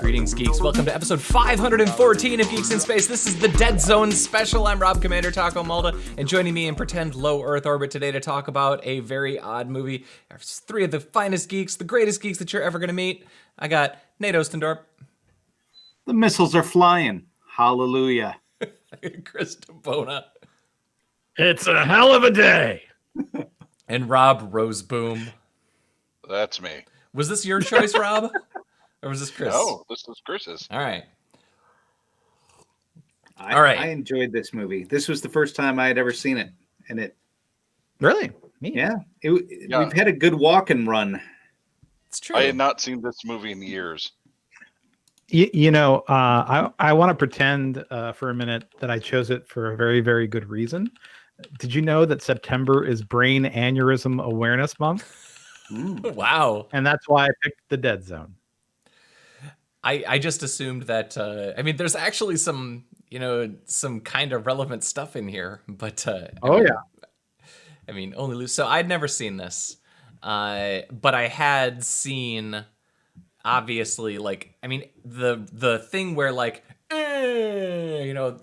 Greetings, geeks. Welcome to episode 514 of Geeks in Space. This is the Dead Zone special. I'm Rob Commander Taco Malda, and joining me in pretend low Earth orbit today to talk about a very odd movie. Three of the finest geeks, the greatest geeks that you're ever going to meet. I got Nate Ostendorp. The missiles are flying. Hallelujah. Chris DeBona. It's a hell of a day. And Rob Roseboom. That's me. Was this your choice, Rob? Or was this Chris? No, this is Chris's. All right. I enjoyed this movie. This was the first time I had ever seen it. And it Really? Me? Yeah. We've had a good Walken run. It's true. I had not seen this movie in years. I want to pretend for a minute that I chose it for a very, very good reason. Did you know that September is Brain Aneurysm Awareness Month? Wow. And that's why I picked The Dead Zone. I just assumed that, there's actually some kind of relevant stuff in here, but only loose. So I'd never seen this, but I had seen, obviously, the thing where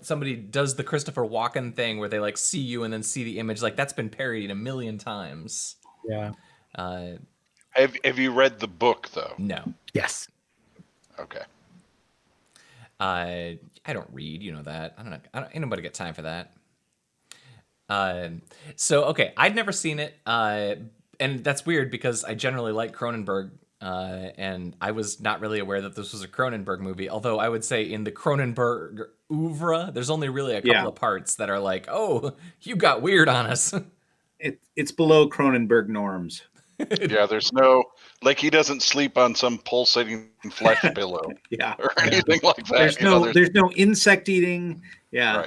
somebody does the Christopher Walken thing where they see you and then see the image. That's been parodied a million times. Yeah. Have you read the book though? No. Yes. Okay. I don't read, you know that. Ain't nobody got time for that. I'd never seen it, and that's weird because I generally like Cronenberg, and I was not really aware that this was a Cronenberg movie. Although I would say in the Cronenberg oeuvre, there's only really a couple of parts that are oh, you got weird on us. It's below Cronenberg norms. Yeah, there's no he doesn't sleep on some pulsating flesh pillow, or anything like that. There's no insect eating. Yeah.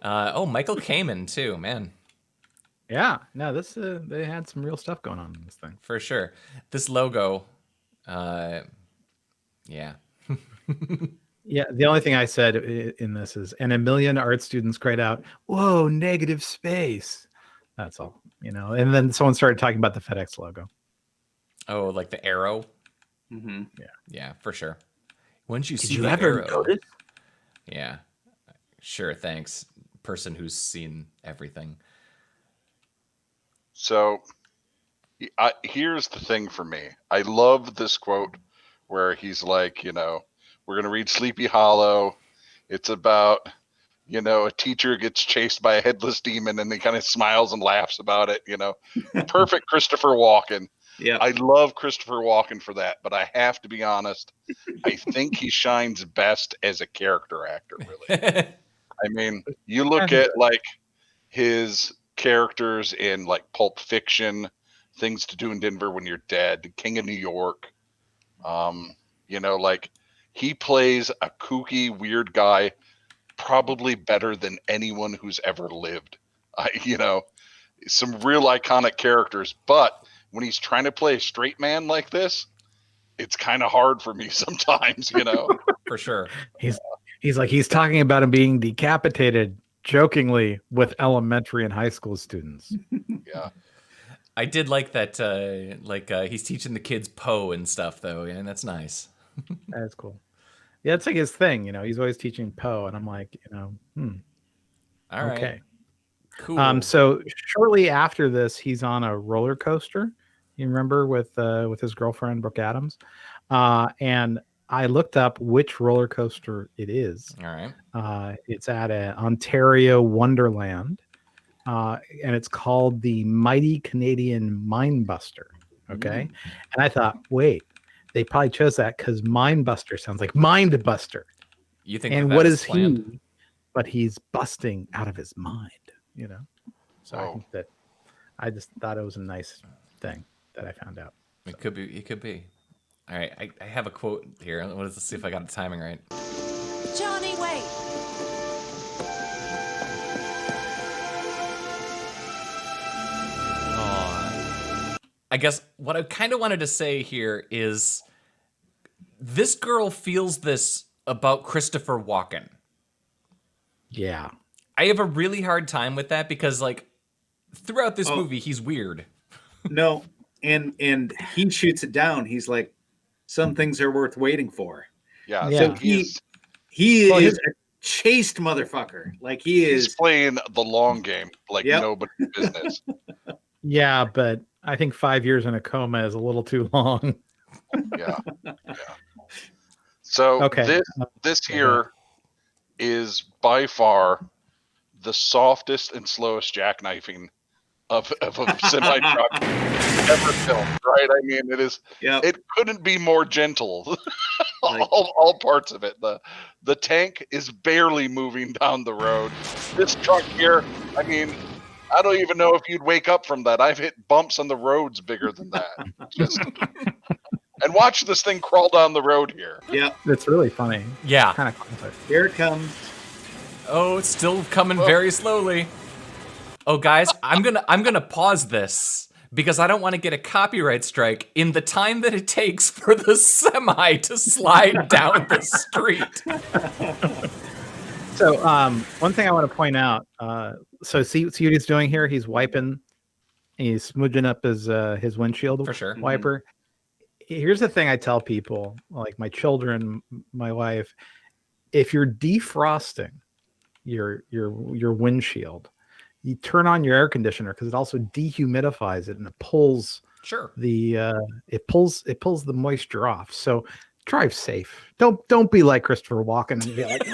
Right. Michael Kamen too, man. Yeah. No, this they had some real stuff going on in this thing for sure. This logo, yeah. Yeah. The only thing I said in this is, and a million art students cried out, "Whoa, negative space." That's all, And then someone started talking about the FedEx logo. Oh, like the arrow? Mm-hmm. Yeah, for sure. Once you Did see you the ever arrow, notice? Yeah, sure. Thanks, person who's seen everything. So, here's the thing for me. I love this quote where he's like, we're going to read Sleepy Hollow. It's about, a teacher gets chased by a headless demon and he kind of smiles and laughs about it, Perfect Christopher Walken. Yeah. I love Christopher Walken for that, but I have to be honest. I think he shines best as a character actor, really. You look at his characters in Pulp Fiction, Things to Do in Denver When You're Dead, King of New York. He plays a kooky, weird guy probably better than anyone who's ever lived. Some real iconic characters, but when he's trying to play a straight man like this, it's kind of hard for me sometimes, For sure. He's talking about him being decapitated jokingly with elementary and high school students. Yeah. I did like that, he's teaching the kids Poe and stuff, though, and that's nice. That's cool. Yeah, it's his thing, He's always teaching Poe, and I'm like, All right. Okay. Cool. So shortly after this, he's on a roller coaster. You remember with his girlfriend Brooke Adams, and I looked up which roller coaster it is. All right. It's at an Ontario Wonderland, and it's called the Mighty Canadian Mindbuster. Okay, and I thought, wait, they probably chose that because Mindbuster sounds like Mindbuster. You think? And what is he? But he's busting out of his mind, So I think that I just thought it was a nice thing that I found out. It could be. It could be. All right. I have a quote here. Let's see if I got the timing right. Johnny, wait. I guess what I kind of wanted to say here is this girl feels this about Christopher Walken. Yeah. I have a really hard time with that because throughout this movie, he's weird. No, and he shoots it down. He's like, some things are worth waiting for. Yeah. Yeah. So he Well, is a chaste motherfucker. Like he's playing the long game like Yep. nobody's business. Yeah, but I think 5 years in a coma is a little too long. Yeah. So Okay. this here is by far the softest and slowest jackknifing of a semi truck ever filmed, right? I mean, it is. Yep. It couldn't be more gentle. Like- all parts of it. The tank is barely moving down the road. This truck here, I mean, I don't even know if you'd wake up from that. I've hit bumps on the roads bigger than that. Just and watch this thing crawl down the road here. Yep. It's really funny. Yeah. Kind of classic. Here it comes. Oh, it's still coming very slowly. Oh, guys, I'm gonna pause this because I don't want to get a copyright strike in the time that it takes for the semi to slide down the street. So, one thing I want to point out. So see what he's doing here. He's wiping. He's smudging up his windshield For sure. wiper. Here's the thing I tell people, like my children, my wife. If you're defrosting your windshield, you turn on your air conditioner because it also dehumidifies it and it pulls Sure. it pulls the moisture off. So drive safe. Don't be like Christopher Walken and be like,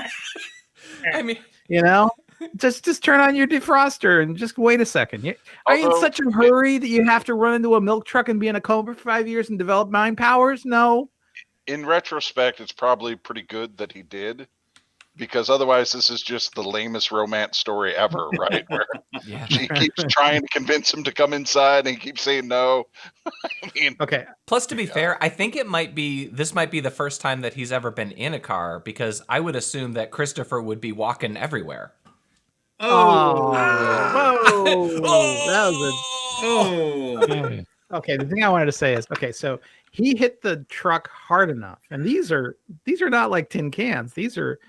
I mean, you know, just turn on your defroster and just wait a second. Are you in Although- such a hurry that you have to run into a milk truck and be in a coma for 5 years and develop mind powers? No. In retrospect, it's probably pretty good that he did, because otherwise this is just the lamest romance story ever, right? Where yeah. she keeps trying to convince him to come inside and he keeps saying no. I mean, Okay. Plus, to be fair, I think this might be the first time that he's ever been in a car, because I would assume that Christopher would be walking everywhere. Oh, whoa. Oh. Okay, the thing I wanted to say is, okay, so he hit the truck hard enough, and these are not like tin cans. These are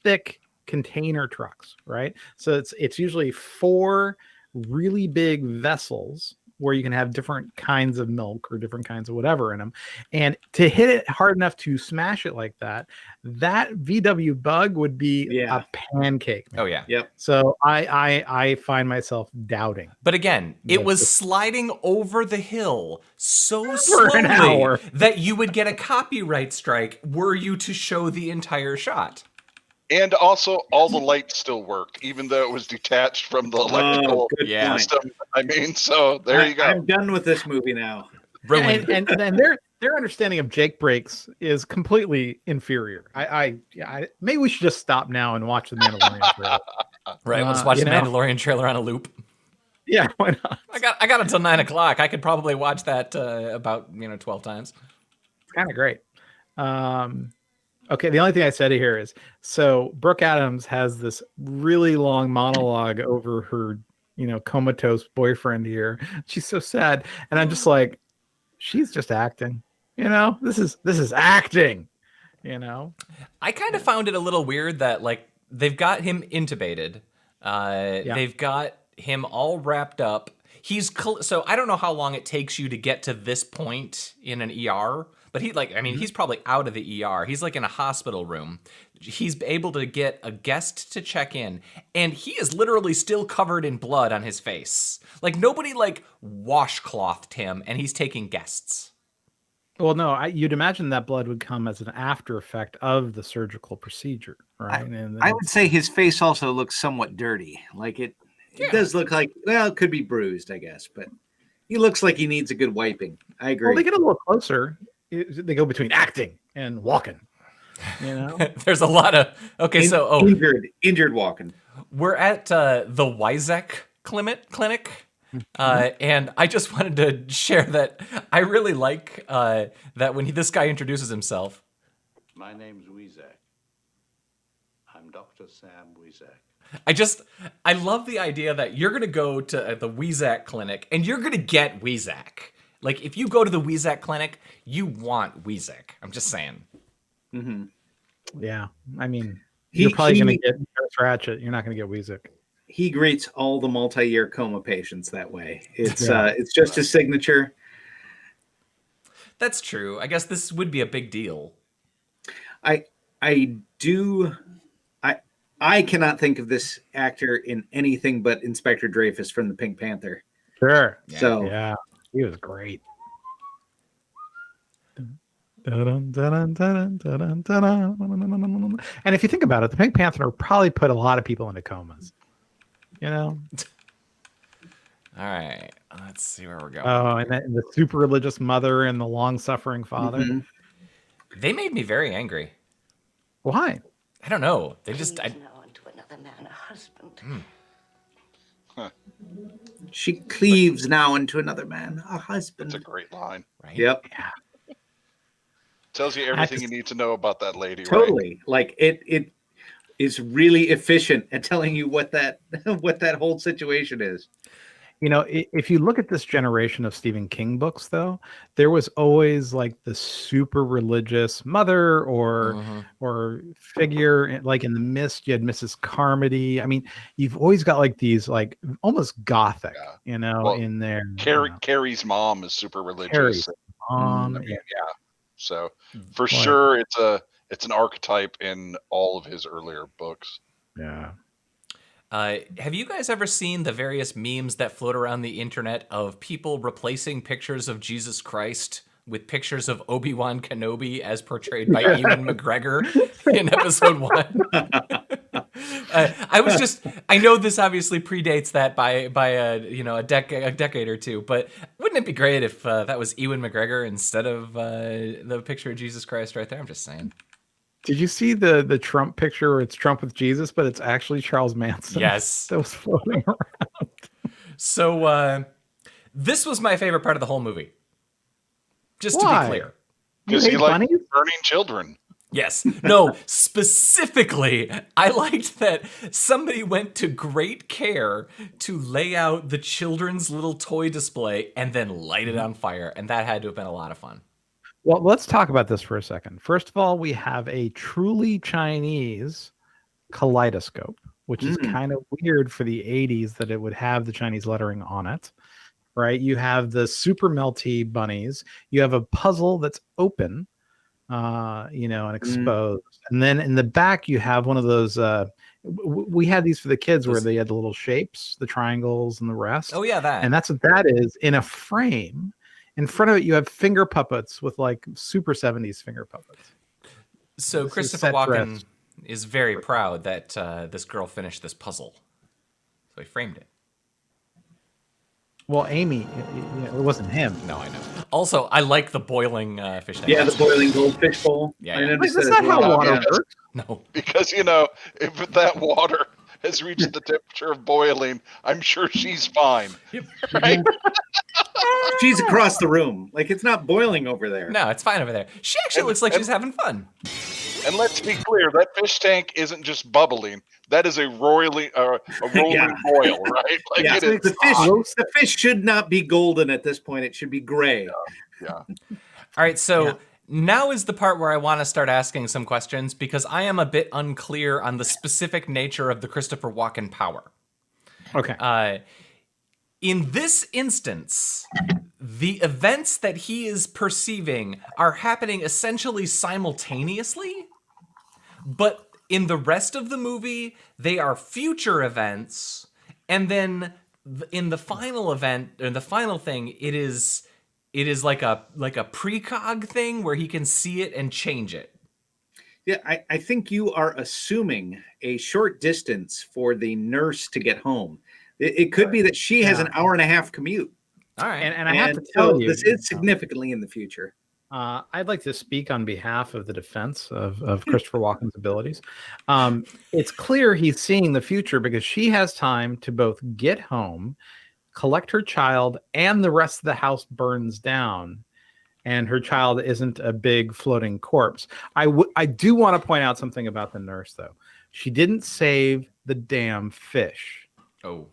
thick container trucks, right? So it's usually 4 really big vessels where you can have different kinds of milk or different kinds of whatever in them. And to hit it hard enough to smash it like that VW Bug would be a pancake. Oh yeah. Yep. So I find myself doubting. But again, it was sliding over the hill so slowly an hour. that you would get a copyright strike were you to show the entire shot. and also all the lights still worked, even though it was detached from the electrical good system. I mean, so there you go. I'm done with this movie now. Ruined. And their understanding of Jake breaks is completely inferior. I maybe we should just stop now and watch the Mandalorian trailer. Right, let's watch the Mandalorian trailer on a loop. Yeah, why not? I got until 9 o'clock. I could probably watch that about 12 times. It's kind of great. Okay, the only thing I said here is, so Brooke Adams has this really long monologue over her, comatose boyfriend here. She's so sad, and I'm just like, she's just acting. This is acting. I kind of found it a little weird that they've got him intubated. They've got him all wrapped up. So I don't know how long it takes you to get to this point in an ER, but he's probably out of the ER. He's in a hospital room. He's able to get a guest to check in, and he is literally still covered in blood on his face. Nobody washclothed him, and he's taking guests. Well, no, you'd imagine that blood would come as an after effect of the surgical procedure, right? I would say his face also looks somewhat dirty. It does look like, it could be bruised, I guess, but he looks like he needs a good wiping. I agree. Well, they get a little closer. They go between acting and walking. There's a lot of injured walking. We're at the Wyzek clinic. And I just wanted to share that I really like that when this guy introduces himself. My name's Wyzek. I'm Dr. Sam Wyzek. I love the idea that you're going to go to the Wyzek clinic and you're going to get Wyzek. If you go to the Wyzek clinic, you want Wyzek. I'm just saying. Mm-hmm. Yeah. I mean, you're probably going to get Nurse Ratched. You're not going to get Wyzek. He greets all the multi-year coma patients that way. It's just his signature. That's true. I guess this would be a big deal. I do. I cannot think of this actor in anything but Inspector Dreyfus from the Pink Panther. Sure. So Yeah, he was great. And if you think about it, the Pink Panther probably put a lot of people into comas. You know? All right. Let's see where we're going. Oh, and the super religious mother and the long-suffering father. mhm. They made me very angry. Why? I don't know. They just... Cleaves now unto another man a husband. She cleaves now into another man, a husband. That's a great line. Right? Yep. Yeah. Tells you everything you need to know about that lady, right? Totally. Like it is really efficient at telling you what that whole situation is. You know, if you look at this generation of Stephen King books, though, there was always like the super religious mother or figure. Like in The Mist, you had Mrs. Carmody. I mean, you've always got like these like almost gothic, Well, in there. Carrie's mom is super religious. Carrie's mom. I mean, yeah. So for sure, it's an archetype in all of his earlier books. Yeah. Have you guys ever seen the various memes that float around the internet of people replacing pictures of Jesus Christ with pictures of Obi-Wan Kenobi as portrayed by Ewan McGregor in episode 1? I know this obviously predates that by a decade or two, but wouldn't it be great if that was Ewan McGregor instead of the picture of Jesus Christ right there? I'm just saying. Did you see the Trump picture where it's Trump with Jesus, but it's actually Charles Manson? Yes. That was floating around. So this was my favorite part of the whole movie. Just Why? to be clear. Because You he hate liked bunnies? burning children. Yes. No, specifically, I liked that somebody went to great care to lay out the children's little toy display and then light it on fire. And that had to have been a lot of fun. Well, let's talk about this for a second. First of all, we have a truly Chinese kaleidoscope, which is kind of weird for the 80s that it would have the Chinese lettering on it, right? You have the super melty bunnies. You have a puzzle that's open, and exposed. And then in the back, you have one of those. We had these for the kids where they had the little shapes, the triangles and the rest. Oh, yeah, that. And that's what that is in a frame. In front of it, you have finger puppets with like super 70s finger puppets. So This is Christopher set Walken dress. is very proud that this girl finished this puzzle. So he framed it. Well, Amy, it wasn't him. No, I know. Also, I like the boiling fish tank. Yeah, the boiling goldfish bowl. Yeah, I yeah. noticed That's that not as how well. water Yeah. works. No. Because, if that water has reached the temperature of boiling, I'm sure she's fine. Right? She's across the room. Like it's not boiling over there. No, it's fine over there. She actually looks like she's having fun. And let's be clear, that fish tank isn't just bubbling. That is a rolling boil, right? Like Yeah, it is the fish should not be golden at this point. It should be gray. Yeah. All right, so now is the part where I want to start asking some questions because I am a bit unclear on the specific nature of the Christopher Walken power. Okay. In this instance, the events that he is perceiving are happening essentially simultaneously, but in the rest of the movie, they are future events, and then in the final event, or the final thing, it is like a precog thing where he can see it and change it. Yeah, I think you are assuming a short distance for the nurse to get home. It could be that she has an hour and a half commute. All right. And I have to tell you, this is significantly in the future. I'd like to speak on behalf of the defense of Christopher Walken's abilities. It's clear he's seeing the future because she has time to both get home, collect her child, and the rest of the house burns down, and her child isn't a big floating corpse. I do want to point out something about the nurse, though. She didn't save the damn fish. Oh.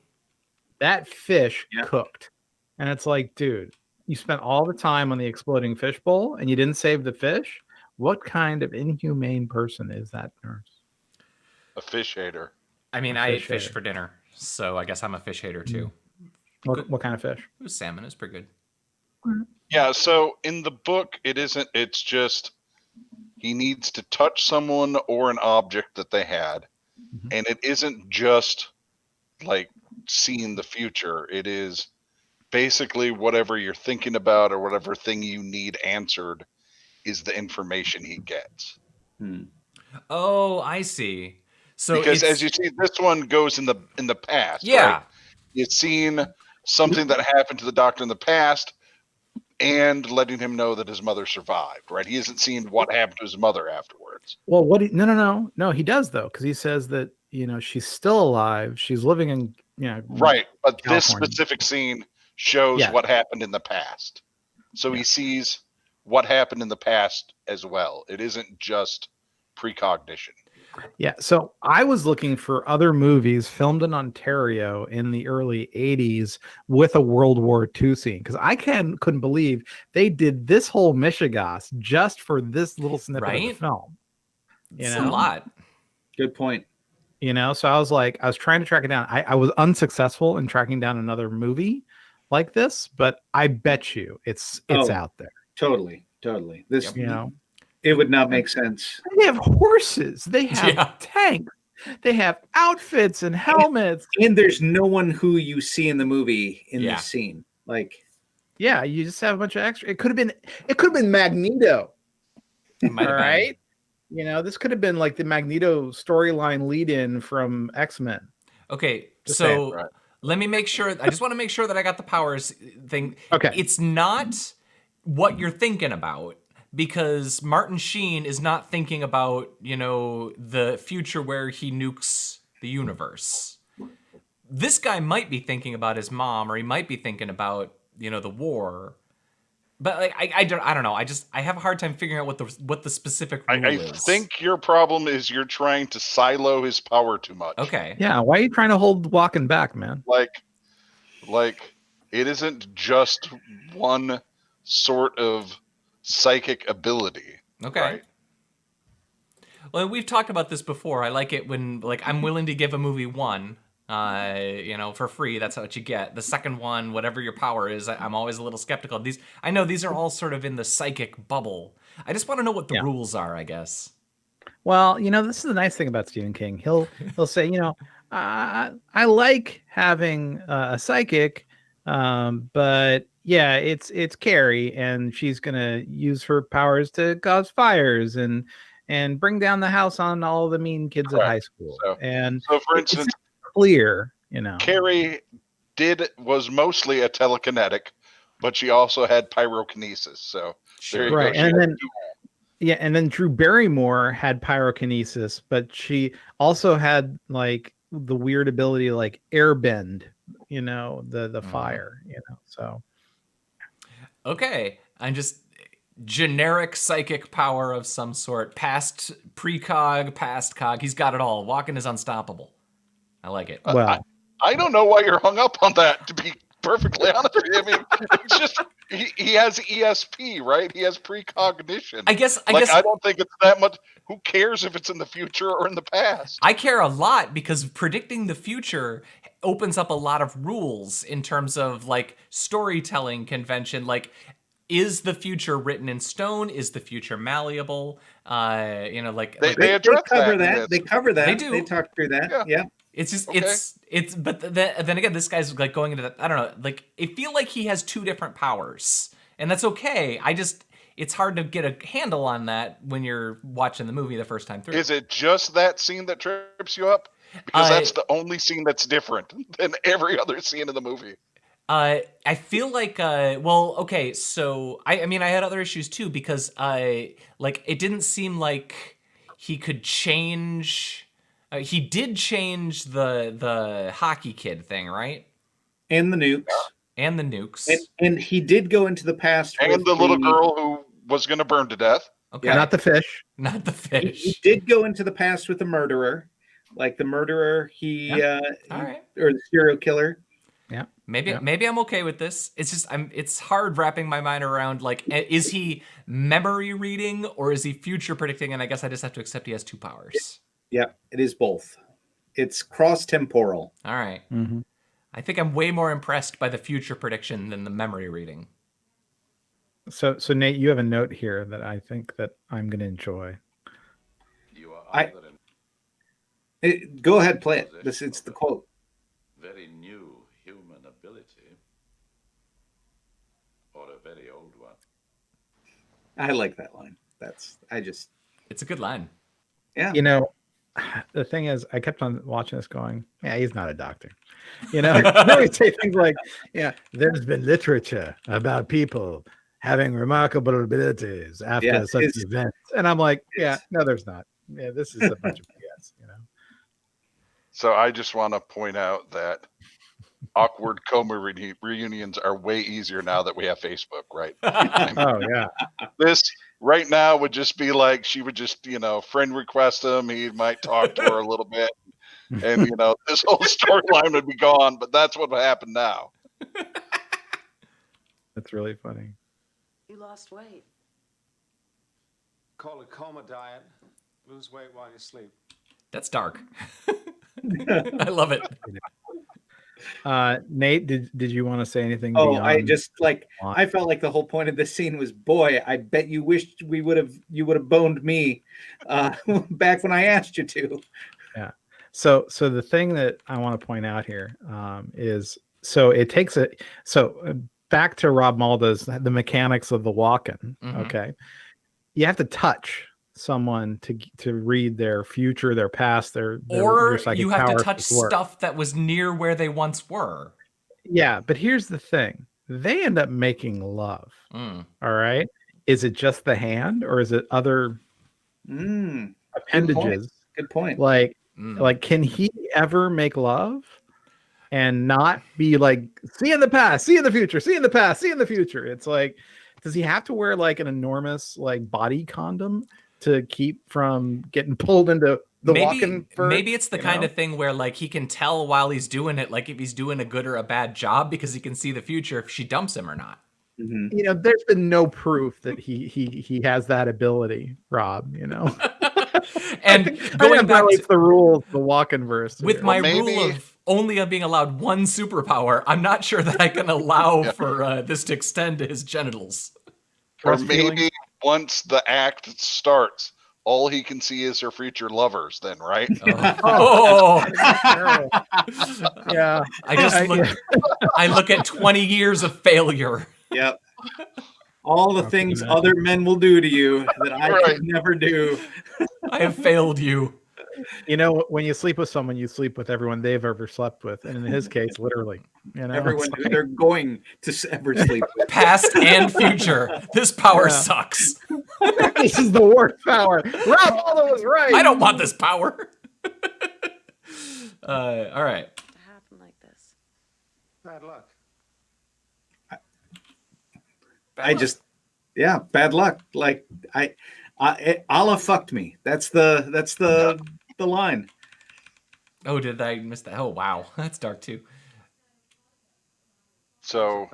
That fish cooked. And it's like, dude, you spent all the time on the exploding fish bowl and you didn't save the fish? What kind of inhumane person is that nurse? a fish hater. I mean, I ate fish for dinner, so I guess I'm a fish hater too. What kind of fish? It was salmon. It's pretty good. Yeah, so in the book, it isn't. It's just he needs to touch someone or an object that they had, and it isn't just like seeing the future. It is basically whatever you're thinking about or whatever thing you need answered is the information he gets. Oh, I see. So Because it's as you see, this one goes in the past, yeah. right? It's seen something that happened to the Doctor in the past and letting him know that his mother survived, right? He isn't seeing what happened to his mother afterwards. Well, no, he does though, because he says that she's still alive. She's living in Right, but this California. specific scene shows what happened in the past. So he sees what happened in the past as well. It isn't just precognition. Yeah, so I was looking for other movies filmed in Ontario in the early 80s with a World War II scene, because I couldn't believe they did this whole Michigas just for this little snippet of the film. It's a lot. Good point. So I was trying to track it down. I was unsuccessful in tracking down another movie like this, but I bet you it's out there. Totally. This, it would not make sense. They have horses. They have tanks. They have outfits and helmets. And there's no one who you see in the movie in this scene. Like, yeah, you just have a bunch of extra. It could have been Magneto. All right. This could have been like the Magneto storyline lead-in from X-Men. Okay, so let me make sure. I just want to make sure that I got the powers thing. Okay. It's not what you're thinking about, because Martin Sheen is not thinking about, the future where he nukes the universe. This guy might be thinking about his mom, or he might be thinking about, the war. But like, I don't know. I have a hard time figuring out what the specific rule is. I think your problem is you're trying to silo his power too much. Okay. Yeah. Why are you trying to hold Walken back, man? Like it isn't just one sort of psychic ability. Okay. Right? Well, we've talked about this before. I like it when I'm willing to give a movie one. For free. That's what you get. The second one, whatever your power is, I'm always a little skeptical. I know these are all sort of in the psychic bubble. I just want to know what the rules are, I guess. Well, this is the nice thing about Stephen King. He'll say, I like having a psychic, but yeah, it's Carrie, and she's gonna use her powers to cause fires and bring down the house on all the mean kids at high school. So for instance, clear, Carrie was mostly a telekinetic, but she also had pyrokinesis. So there you go. And then Drew Barrymore had pyrokinesis, but she also had like the weird ability to like airbend, the fire, so. Okay. I'm just generic psychic power of some sort. Past precog, past cog. He's got it all. Walken is unstoppable. I like it. Well, I don't know why you're hung up on that, to be perfectly honest with you. I mean, it's just he has ESP, right? He has precognition. I guess I don't think it's that much. Who cares if it's in the future or in the past? I care a lot, because predicting the future opens up a lot of rules in terms of like storytelling convention. Like, is the future written in stone? Is the future malleable? They cover that. They cover that. They do. They talk through that. Yeah. It's just but then again, this guy's like going into that. I don't know. Like, I feel like he has two different powers, and that's okay. It's hard to get a handle on that when you're watching the movie the first time through. Is it just that scene that trips you up? Because that's the only scene that's different than every other scene in the movie. I feel like, okay, so I had other issues too, because it didn't seem like he could change. He did change the hockey kid thing, right? And the nukes. And he did go into the past. And the little girl who was going to burn to death. Okay. Not the fish. Not the fish. He did go into the past with the murderer. Like the murderer, or the serial killer. Yeah. Maybe I'm okay with this. It's just it's hard wrapping my mind around, like, is he memory reading or is he future predicting? And I guess I just have to accept he has two powers. Yeah, it is both. It's cross-temporal. All right. Mm-hmm. I think I'm way more impressed by the future prediction than the memory reading. So Nate, you have a note here that I think that I'm going to enjoy. You are I- either in Go ahead, play it. It's the quote. very new human ability or a very old one. I like that line. It's a good line. Yeah. You know, the thing is, I kept on watching this going, yeah, he's not a doctor. You know, they would say things like, yeah, there's been literature about people having remarkable abilities after such events. And I'm like, yeah, no, there's not. Yeah, this is a bunch of BS, you know. So I just want to point out that awkward coma reunions are way easier now that we have Facebook, right? Oh yeah. This right now would just be like she would just, friend request him. He might talk to her a little bit, and this whole storyline would be gone. But that's what would happen now. That's really funny. You lost weight. Call it coma diet. Lose weight while you sleep. That's dark. I love it. Nate, did you want to say anything? Oh, beyond I just I felt like the whole point of this scene was, boy, I bet you wished you would have boned me back when I asked you to. Yeah. So the thing that I want to point out here is, so it takes it. So back to Rob Malda's the mechanics of the Walken. Mhm. Okay, you have to touch someone to read their future, their past, their Or psychic you have to powers touch stuff that was near where they once were. Yeah, but here's the thing: they end up making love. Mm. All right, is it just the hand, or is it other appendages? Good point. Like, can he ever make love and not be like, see in the past, see in the future, see in the past, see in the future? It's like, does he have to wear like an enormous like body condom to keep from getting pulled into the Walken first? Maybe it's the kind of thing where like he can tell while he's doing it, like if he's doing a good or a bad job, because he can see the future if she dumps him or not. Mm-hmm. You know, there's been no proof that he has that ability, Rob. You know, and going back to the rules, the Walken verse with my rule of only being allowed one superpower, I'm not sure that I can allow for this to extend to his genitals. Or maybe once the act starts, all he can see is her future lovers. Then, right? Oh. Yeah. I look at 20 years of failure. Yep. All the things other men will do to you that I could never do. I have failed you. You know, when you sleep with someone, you sleep with everyone they've ever slept with, and in his case, literally, you know, everyone who they're going to ever sleep with, past and future. This power sucks. This is the worst power. Rob Aldo was right. I don't want this power. All right. To happen like this. Bad luck. Bad luck. Like Allah fucked me. That's the line. Oh, did I miss that? Oh, wow. That's dark too. So,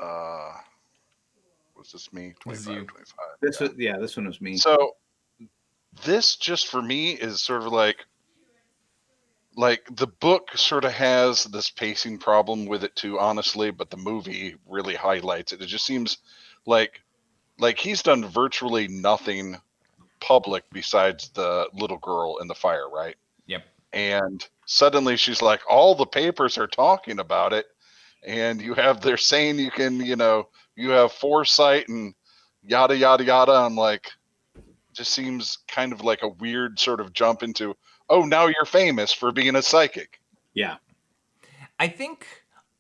was this me? 25, 25. This one was me. So, this just for me is sort of like the book sort of has this pacing problem with it too, honestly, but the movie really highlights it. It just seems like he's done virtually nothing public besides the little girl in the fire, right? Yep. And suddenly she's like, all the papers are talking about it, and they're saying you can, you have foresight and yada yada yada. I'm like, just seems kind of like a weird sort of jump into, oh, now you're famous for being a psychic. Yeah. I think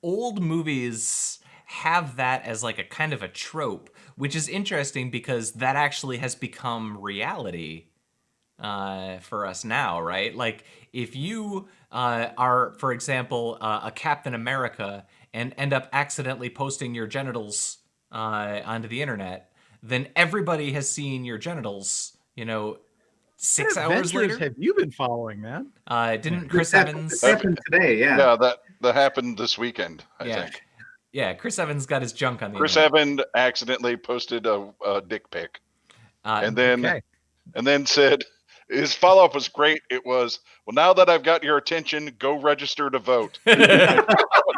old movies have that as like a kind of a trope, which is interesting because that actually has become reality for us now, right? Like if you are, for example, a Captain America and end up accidentally posting your genitals onto the internet, then everybody has seen your genitals, 6 hours later. Have you been following, man? Didn't Chris Evans? This happened today, yeah. Yeah, that happened this weekend, I think. Yeah, Chris Evans got his junk on the Chris internet. Evans accidentally posted a dick pic, and then said his follow-up was great. It was, well, now that I've got your attention, go register to vote. That was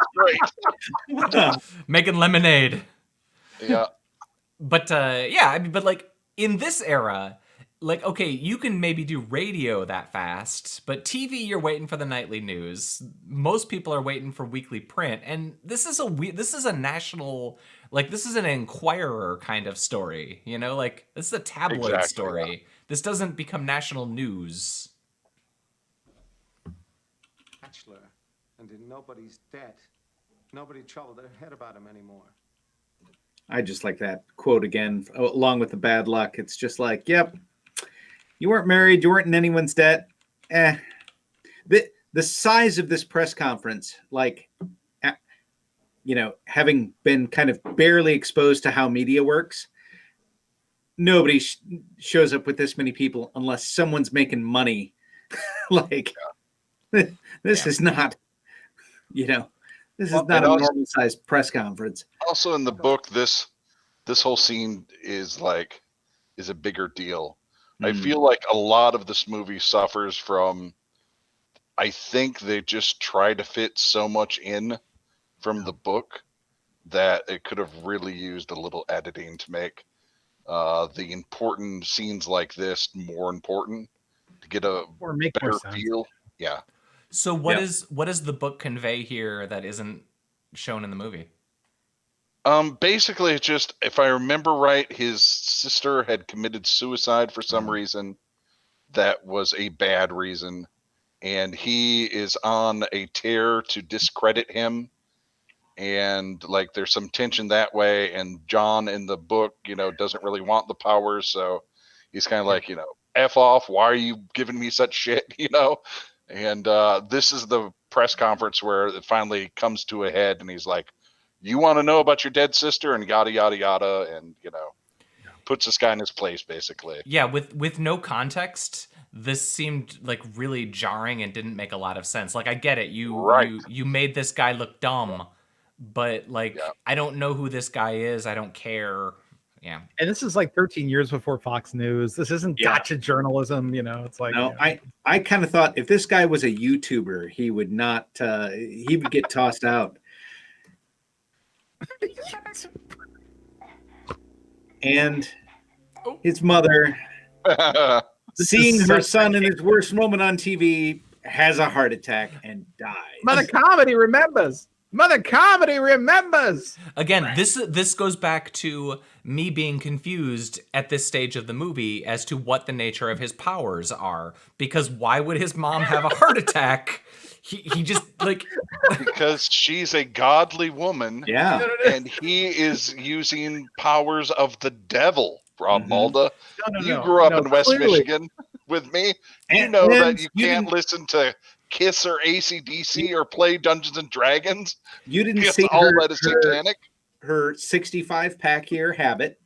great. Making lemonade. Yeah. But yeah, I mean, but like in this era, like okay, you can maybe do radio that fast, but TV you're waiting for the nightly news. Most people are waiting for weekly print, and this is a national, like this is an Enquirer kind of story, you know, like this is a tabloid Exactly, story. yeah. This doesn't become national news. Bachelor, and in nobody's debt. Nobody troubled their head about him anymore. I just like that quote again, along with the bad luck. It's just like, yep, you weren't married, you weren't in anyone's debt. The size of this press conference, like, you know, having been kind of barely exposed to how media works, nobody shows up with this many people unless someone's making money. Like, this is not, you know, this is not a normal sized press conference. Also in the book, this whole scene is a bigger deal. I feel like a lot of this movie suffers from, I think they just try to fit so much in from the book that it could have really used a little editing to make the important scenes like this more important, to get a better feel. Yeah. So what does the book convey here that isn't shown in the movie? Basically, it's just, if I remember right, his sister had committed suicide for some reason that was a bad reason, and he is on a tear to discredit him, and like there's some tension that way, and John in the book, you know, doesn't really want the powers, so he's kind of like, you know, F off, why are you giving me such shit, you know? And this is the press conference where it finally comes to a head, and he's like, you want to know about your dead sister, and yada yada yada, and you know, puts this guy in his place basically. Yeah, with no context, this seemed like really jarring and didn't make a lot of sense. Like I get it, you made this guy look dumb, but like I don't know who this guy is. I don't care. Yeah. And this is like 13 years before Fox News. This isn't gotcha journalism, you know. It's like, no, you know. I kind of thought if this guy was a YouTuber, he would not he would get tossed out. And his mother, seeing her son in his worst moment on TV, has a heart attack and dies. Mother Comedy remembers. Mother Comedy remembers. Again, this goes back to me being confused at this stage of the movie as to what the nature of his powers are. Because why would his mom have a heart attack? He just like because she's a godly woman, and he is using powers of the devil. Rob Malda, you grew up in West Michigan with me. You know that you can't listen to Kiss or AC/DC or play Dungeons and Dragons. You didn't see her 65 pack year habit,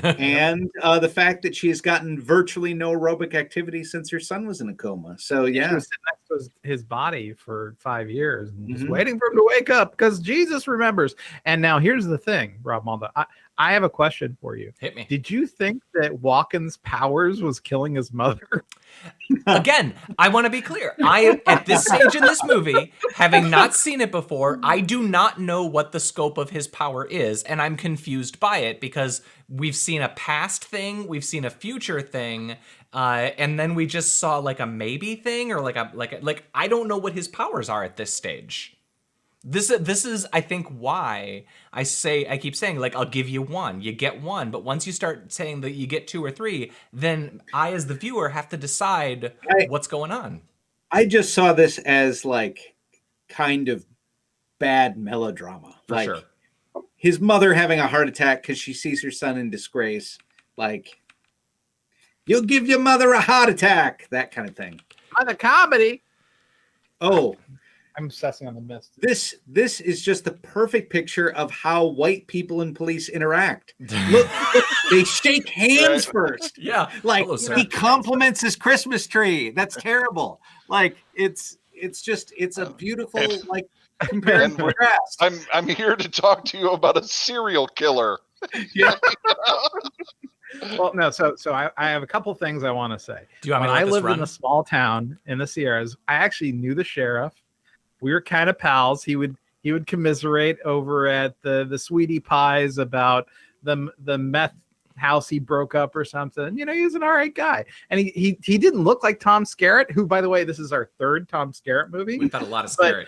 and the fact that she has gotten virtually no aerobic activity since her son was in a coma. So She was sitting next to his body for 5 years and just waiting for him to wake up because Jesus remembers. And now here's the thing, Rob Malda. I have a question for you. Hit me. Did you think that Walken's powers was killing his mother? Again, I want to be clear. At this stage in this movie, having not seen it before, I do not know what the scope of his power is, and I'm confused by it because we've seen a past thing, we've seen a future thing, and then we just saw like a maybe thing or like I don't know what his powers are at this stage. This is I think why I keep saying like I'll give you one, you get one, but once you start saying that you get 2 or 3, then I as the viewer have to decide what's going on. I just saw this as like kind of bad melodrama. For like sure. His mother having a heart attack because she sees her son in disgrace. Like, you'll give your mother a heart attack, that kind of thing. Mother Comedy. Oh. I'm obsessing on the mist. This is just the perfect picture of how white people and police interact. Look, they shake hands first. Yeah. Like hello, he compliments his Christmas tree. That's terrible. Like it's a beautiful like compare and contrast. I'm here to talk to you about a serial killer. Yeah. Well, no, so I have a couple things I want to say. Do you want me to when let I this lived run? in a small town in the Sierras, I actually knew the sheriff. We were kind of pals. He would commiserate over at the sweetie pies about the meth house he broke up or something. You know, he's an all right guy, and he didn't look like Tom Skerrit, who, by the way, this is our third Tom Skerrit movie. We've got a lot of Skerrit.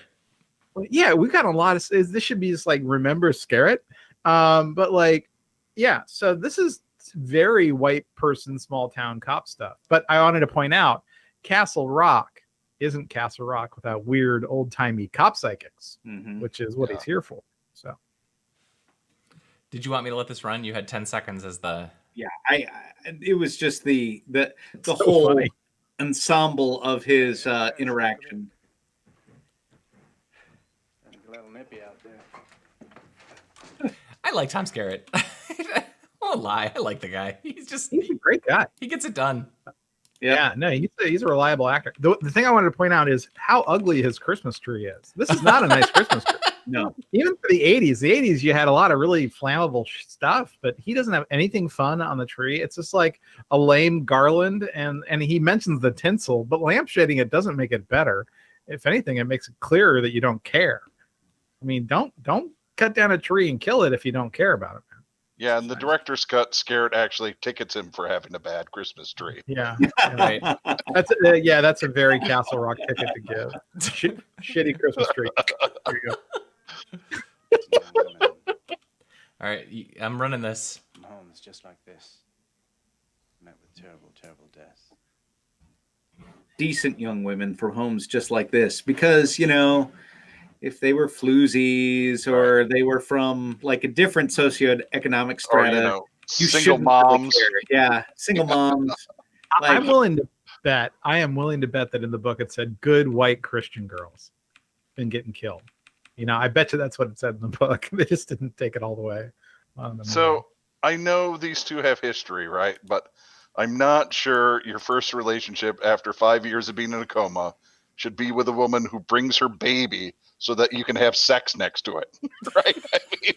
Yeah, we got a lot of. This should be just like remember Skerrit, but like, yeah. So this is very white person, small town cop stuff. But I wanted to point out, Castle Rock isn't Castle Rock without weird old timey cop psychics, which is what he's here for. So, did you want me to let this run? You had 10 seconds as the. Yeah, it was just the so whole funny ensemble of his interaction. A little nippy out there. I like Tom Skerrit. I won't lie. I like the guy. He's a great guy. He gets it done. Yeah, no, he's a reliable actor. The thing I wanted to point out is how ugly his Christmas tree is. This is not a nice Christmas tree. No. Even for the 80s. The 80s, you had a lot of really flammable stuff, but he doesn't have anything fun on the tree. It's just like a lame garland, and he mentions the tinsel, but lampshading it doesn't make it better. If anything, it makes it clearer that you don't care. I mean, don't cut down a tree and kill it if you don't care about it, man. Yeah, and the director's cut Skerrit actually tickets him for having a bad Christmas tree. Yeah, Right. That's a very Castle Rock ticket to give. Shitty Christmas tree. There you go. All right, I'm running this. Homes just like this. Met with terrible, terrible death. Decent young women from homes just like this, because, you know, if they were floozies or they were from like a different socioeconomic strata, Or, you know, you single shouldn't really moms. care. Yeah, single moms. I am willing to bet that in the book it said good white Christian girls been getting killed. You know, I bet you that's what it said in the book. They just didn't take it all the way. So I know these two have history, right? But I'm not sure your first relationship after 5 years of being in a coma should be with a woman who brings her baby so that you can have sex next to it, right? I mean,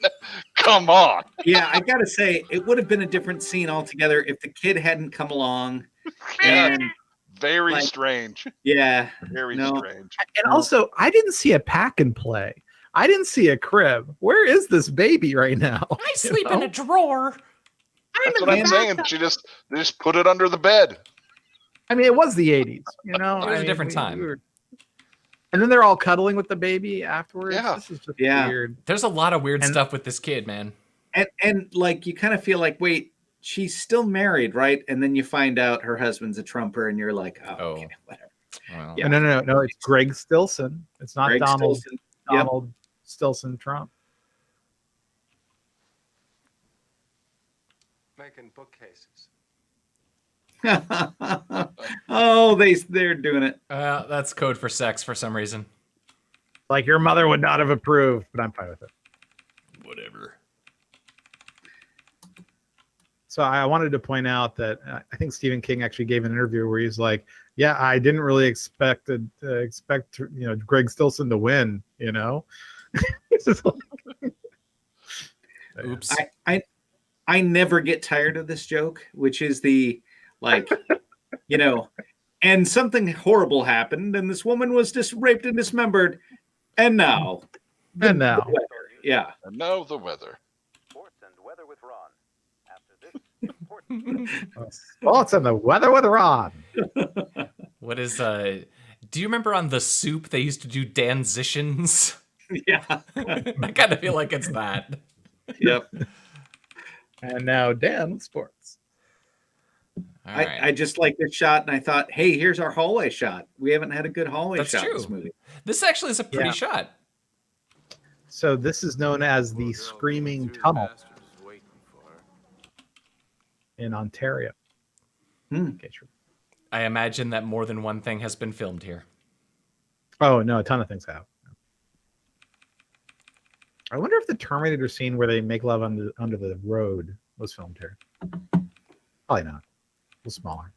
come on. Yeah, I gotta say, it would have been a different scene altogether if the kid hadn't come along. Yeah. And Very like, strange. yeah, Very no. strange. And also, I didn't see a pack and play. I didn't see a crib. Where is this baby right now? I sleep in a drawer. That's what I'm saying. They just put it under the bed. I mean, it was the 80s, you know? It was a different time. And then they're all cuddling with the baby afterwards. Yeah. This is just Yeah. weird. There's a lot of weird stuff with this kid, man. And like you kind of feel like, wait, she's still married, right? And then you find out her husband's a Trumper, and you're like, oh. Okay, whatever. Well, Yeah. No. It's Greg Stilson. It's not Greg Donald Stilson. Yep. Donald Stilson Trump. Making bookcases. Oh, they're doing it. that's code for sex for some reason. Like your mother would not have approved, but I'm fine with it. Whatever. So I wanted to point out that I think Stephen King actually gave an interview where he's like, "Yeah, I didn't really expect Greg Stilson to win." You know, it's just like, Oops. I never get tired of this joke, which is the like, you know, and something horrible happened, and this woman was just raped and dismembered, and now, and now, the weather. Yeah. And now the weather. Sports and weather with Ron. After this important sports and the weather with Ron. What is do you remember on The Soup they used to do danzitions? Yeah. I kind of feel like it's that. Yep. And now Dan sports. All right. I just like this shot, and I thought, hey, here's our hallway shot. We haven't had a good hallway That's shot true. in this movie. This actually is a pretty shot. So this is known as the Screaming Tunnel in Ontario. Okay, sure. I imagine that more than one thing has been filmed here. Oh no, a ton of things have. I wonder if the Terminator scene where they make love under the road was filmed here. Probably not. A little smaller.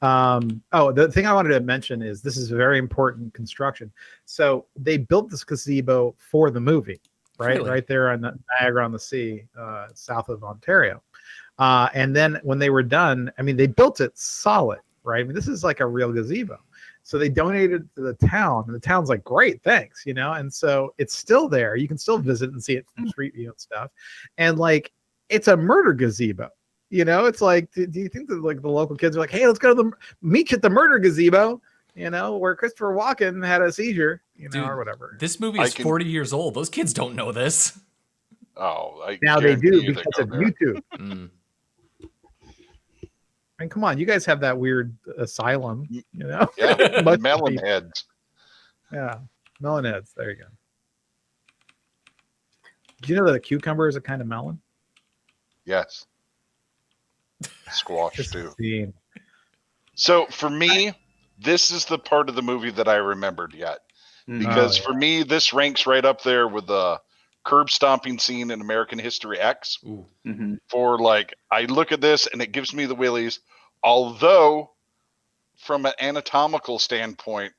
The thing I wanted to mention is this is a very important construction. So they built this gazebo for the movie, right? Really? Right there on the Niagara on the Sea, south of Ontario. And then when they were done, I mean, they built it solid, right? I mean, this is like a real gazebo. So they donated it to the town, and the town's like, great, thanks, you know. And so it's still there. You can still visit and see it from street view and stuff. And like, it's a murder gazebo. You know, it's like, do you think that like the local kids are like, hey, let's go to the meet you at the murder gazebo, you know, where Christopher Walken had a seizure, you know, Dude, or whatever. This movie is 40 years old. Those kids don't know this. Oh, now they do guarantee you because they of go there. YouTube. Mm. I mean, come on, you guys have that weird asylum, you know? Yeah, Bunch of melon people. heads. Yeah, melon heads. There you go. Do you know that a cucumber is a kind of melon? Yes. Squash Just too. scene. So for me, this is the part of the movie that I remembered yet. Because for me, this ranks right up there with the curb stomping scene in American History X. Ooh. For like, I look at this and it gives me the willies. Although, from an anatomical standpoint,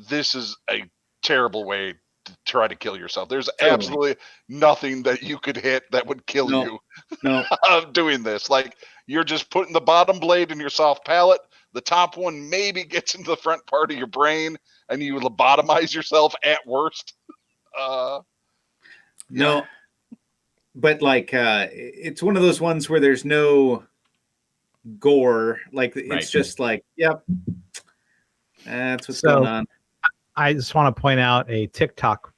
this is a terrible way to try to kill yourself. There's absolutely nothing that you could hit that would kill you of doing this. Like, you're just putting the bottom blade in your soft palate. The top one maybe gets into the front part of your brain, and you lobotomize yourself at worst. No, but like it's one of those ones where there's no gore. Like it's just like, yep, that's what's going on. I just want to point out a TikTok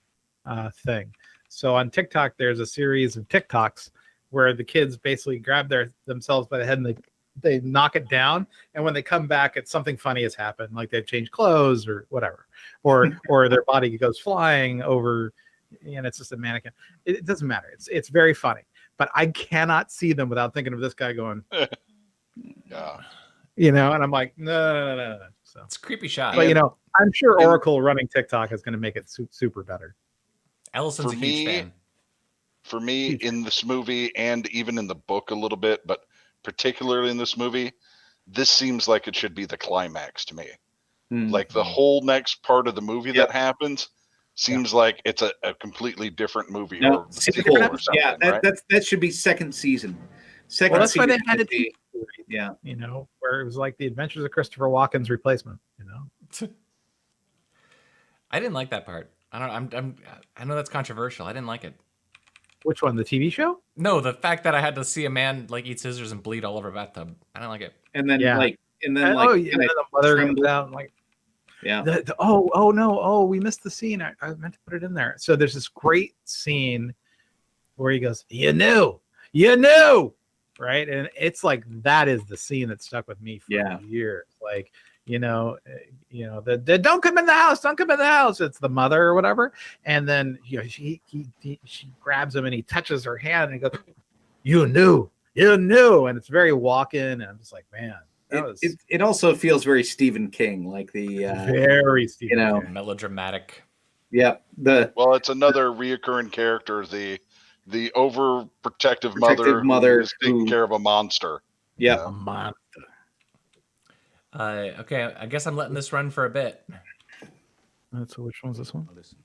thing. So on TikTok, there's a series of TikToks where the kids basically grab themselves by the head and they knock it down, and when they come back, it's something funny has happened, like they've changed clothes or whatever, or their body goes flying over, and it's just a mannequin. It doesn't matter. It's very funny, but I cannot see them without thinking of this guy going, yeah, you know, and I'm like, no. So it's a creepy shot. But you know, I'm sure Oracle running TikTok is going to make it super better. Allison's a huge fan. For me, in this movie and even in the book a little bit, but particularly in this movie, this seems like it should be the climax to me. Like the whole next part of the movie that happens seems like it's a completely different movie. No, or sequel or something, right? that should be second season. Well, that's why they had it. Yeah, you know, where it was like the Adventures of Christopher Walken's replacement. You know, I didn't like that part. I know that's controversial. I didn't like it. Which one? The TV show? No, the fact that I had to see a man like eat scissors and bleed all over a bathtub. I didn't like it. And then and then the mother comes out and like, we missed the scene. I meant to put it in there. So there's this great scene where he goes, you knew, right? And it's like that is the scene that stuck with me for years. Like, you know, the don't come in the house. It's the mother or whatever. And then she grabs him and he touches her hand and he goes, you knew. And it's very Walken. And I'm just like, man, it also feels very Stephen King, like the very Stephen King. Melodramatic. Yeah. Well, it's another reoccurring character, the overprotective mother who's taking care of a monster. Yeah. A monster. Okay, I guess I'm letting this run for a bit. So which one's this one? Listen,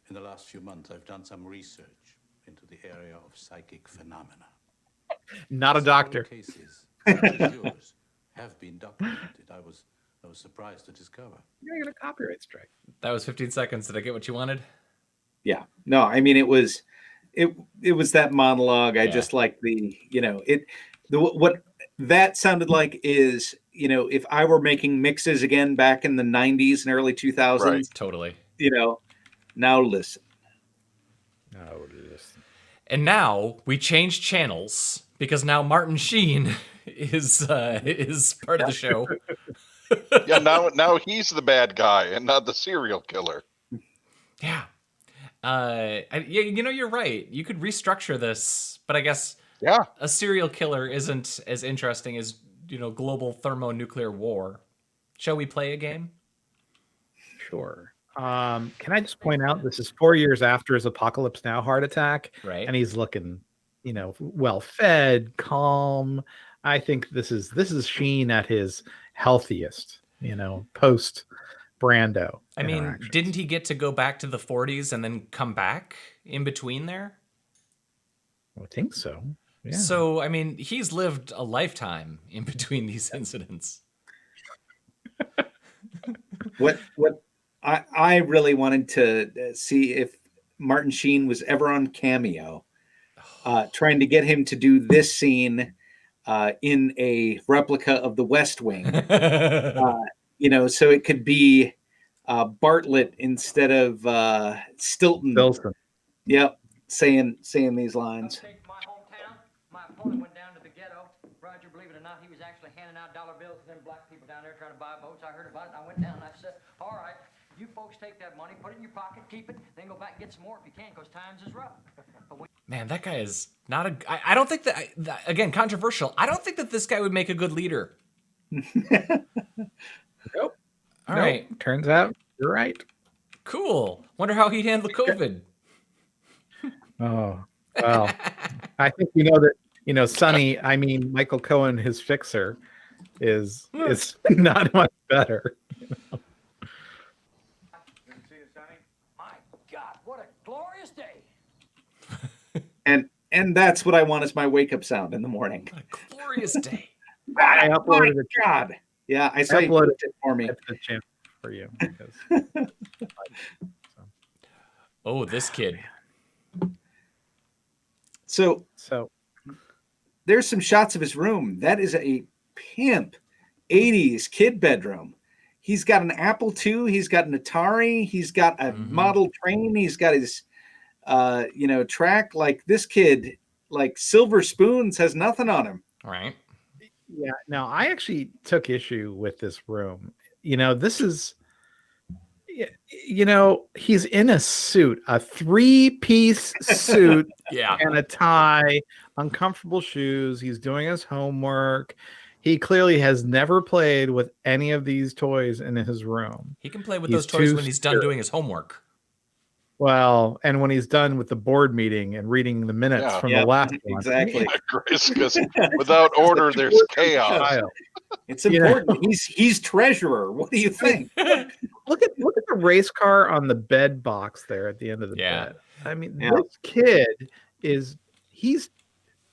in the last few months, I've done some research into the area of psychic phenomena. Not a doctor. Cases such as yours have been documented. I was surprised to discover. You're gonna get a copyright strike. That was 15 seconds. Did I get what you wanted? Yeah. No, I mean it was that monologue. I just like what that sounded like is, you know, if I were making mixes again back in the 90s and early 2000s. Right, totally. You know, now listen. And now we change channels because now Martin Sheen is part of the show. Yeah, now he's the bad guy and not the serial killer. Yeah. You're right. You could restructure this, but I guess a serial killer isn't as interesting as, global thermonuclear war. Shall we play a game? Sure. Can I just point out this is 4 years after his Apocalypse Now heart attack, right? And he's looking, well fed, calm. I think this is Sheen at his healthiest, post Brando. I mean, didn't he get to go back to the 40s and then come back in between there? I think so. Yeah. So, I mean, he's lived a lifetime in between these incidents. What I really wanted to see if Martin Sheen was ever on Cameo, trying to get him to do this scene in a replica of the West Wing. So it could be Bartlett instead of Stilton. Yep, saying these lines. My hometown, my opponent went down to the ghetto. Roger, believe it or not, he was actually handing out dollar bills to them black people down there trying to buy votes. I heard about it, and I went down and I said, all right, you folks take that money, put it in your pocket, keep it, then go back and get some more if you can, because times is rough. Man, that guy is not a... I don't think that... Again, controversial. I don't think that this guy would make a good leader. Nope. All right. Turns out you're right. Cool. Wonder how he'd handle COVID. Oh, well, I think we know that, Sonny, I mean, Michael Cohen, his fixer, is not much better. My God, what a glorious day. And that's what I want as my wake-up sound in the morning. What a glorious day. I uploaded it. God. Yeah, I saw you uploaded put it for me. That's the chance for you. Because, Oh, this kid. So so there's some shots of his room. That is a pimp 80s kid bedroom. He's got an Apple II. He's got an Atari. He's got a model train. He's got his, track. Like this kid, like silver spoons, has nothing on him. Right. yeah, no, I actually took issue with this room. This is, he's in a suit, a 3-piece suit Yeah. and a tie, uncomfortable shoes. He's doing his homework. He clearly has never played with any of these toys in his room. He can play with He's those toys too when he's done scared. doing his homework. Well, and when he's done with the board meeting and reading the minutes from the last one. Exactly. Because without order, there's chaos. Child. It's important. He's treasurer. What do you think? Look at the race car on the bed box there at the end of the bed. I mean, this kid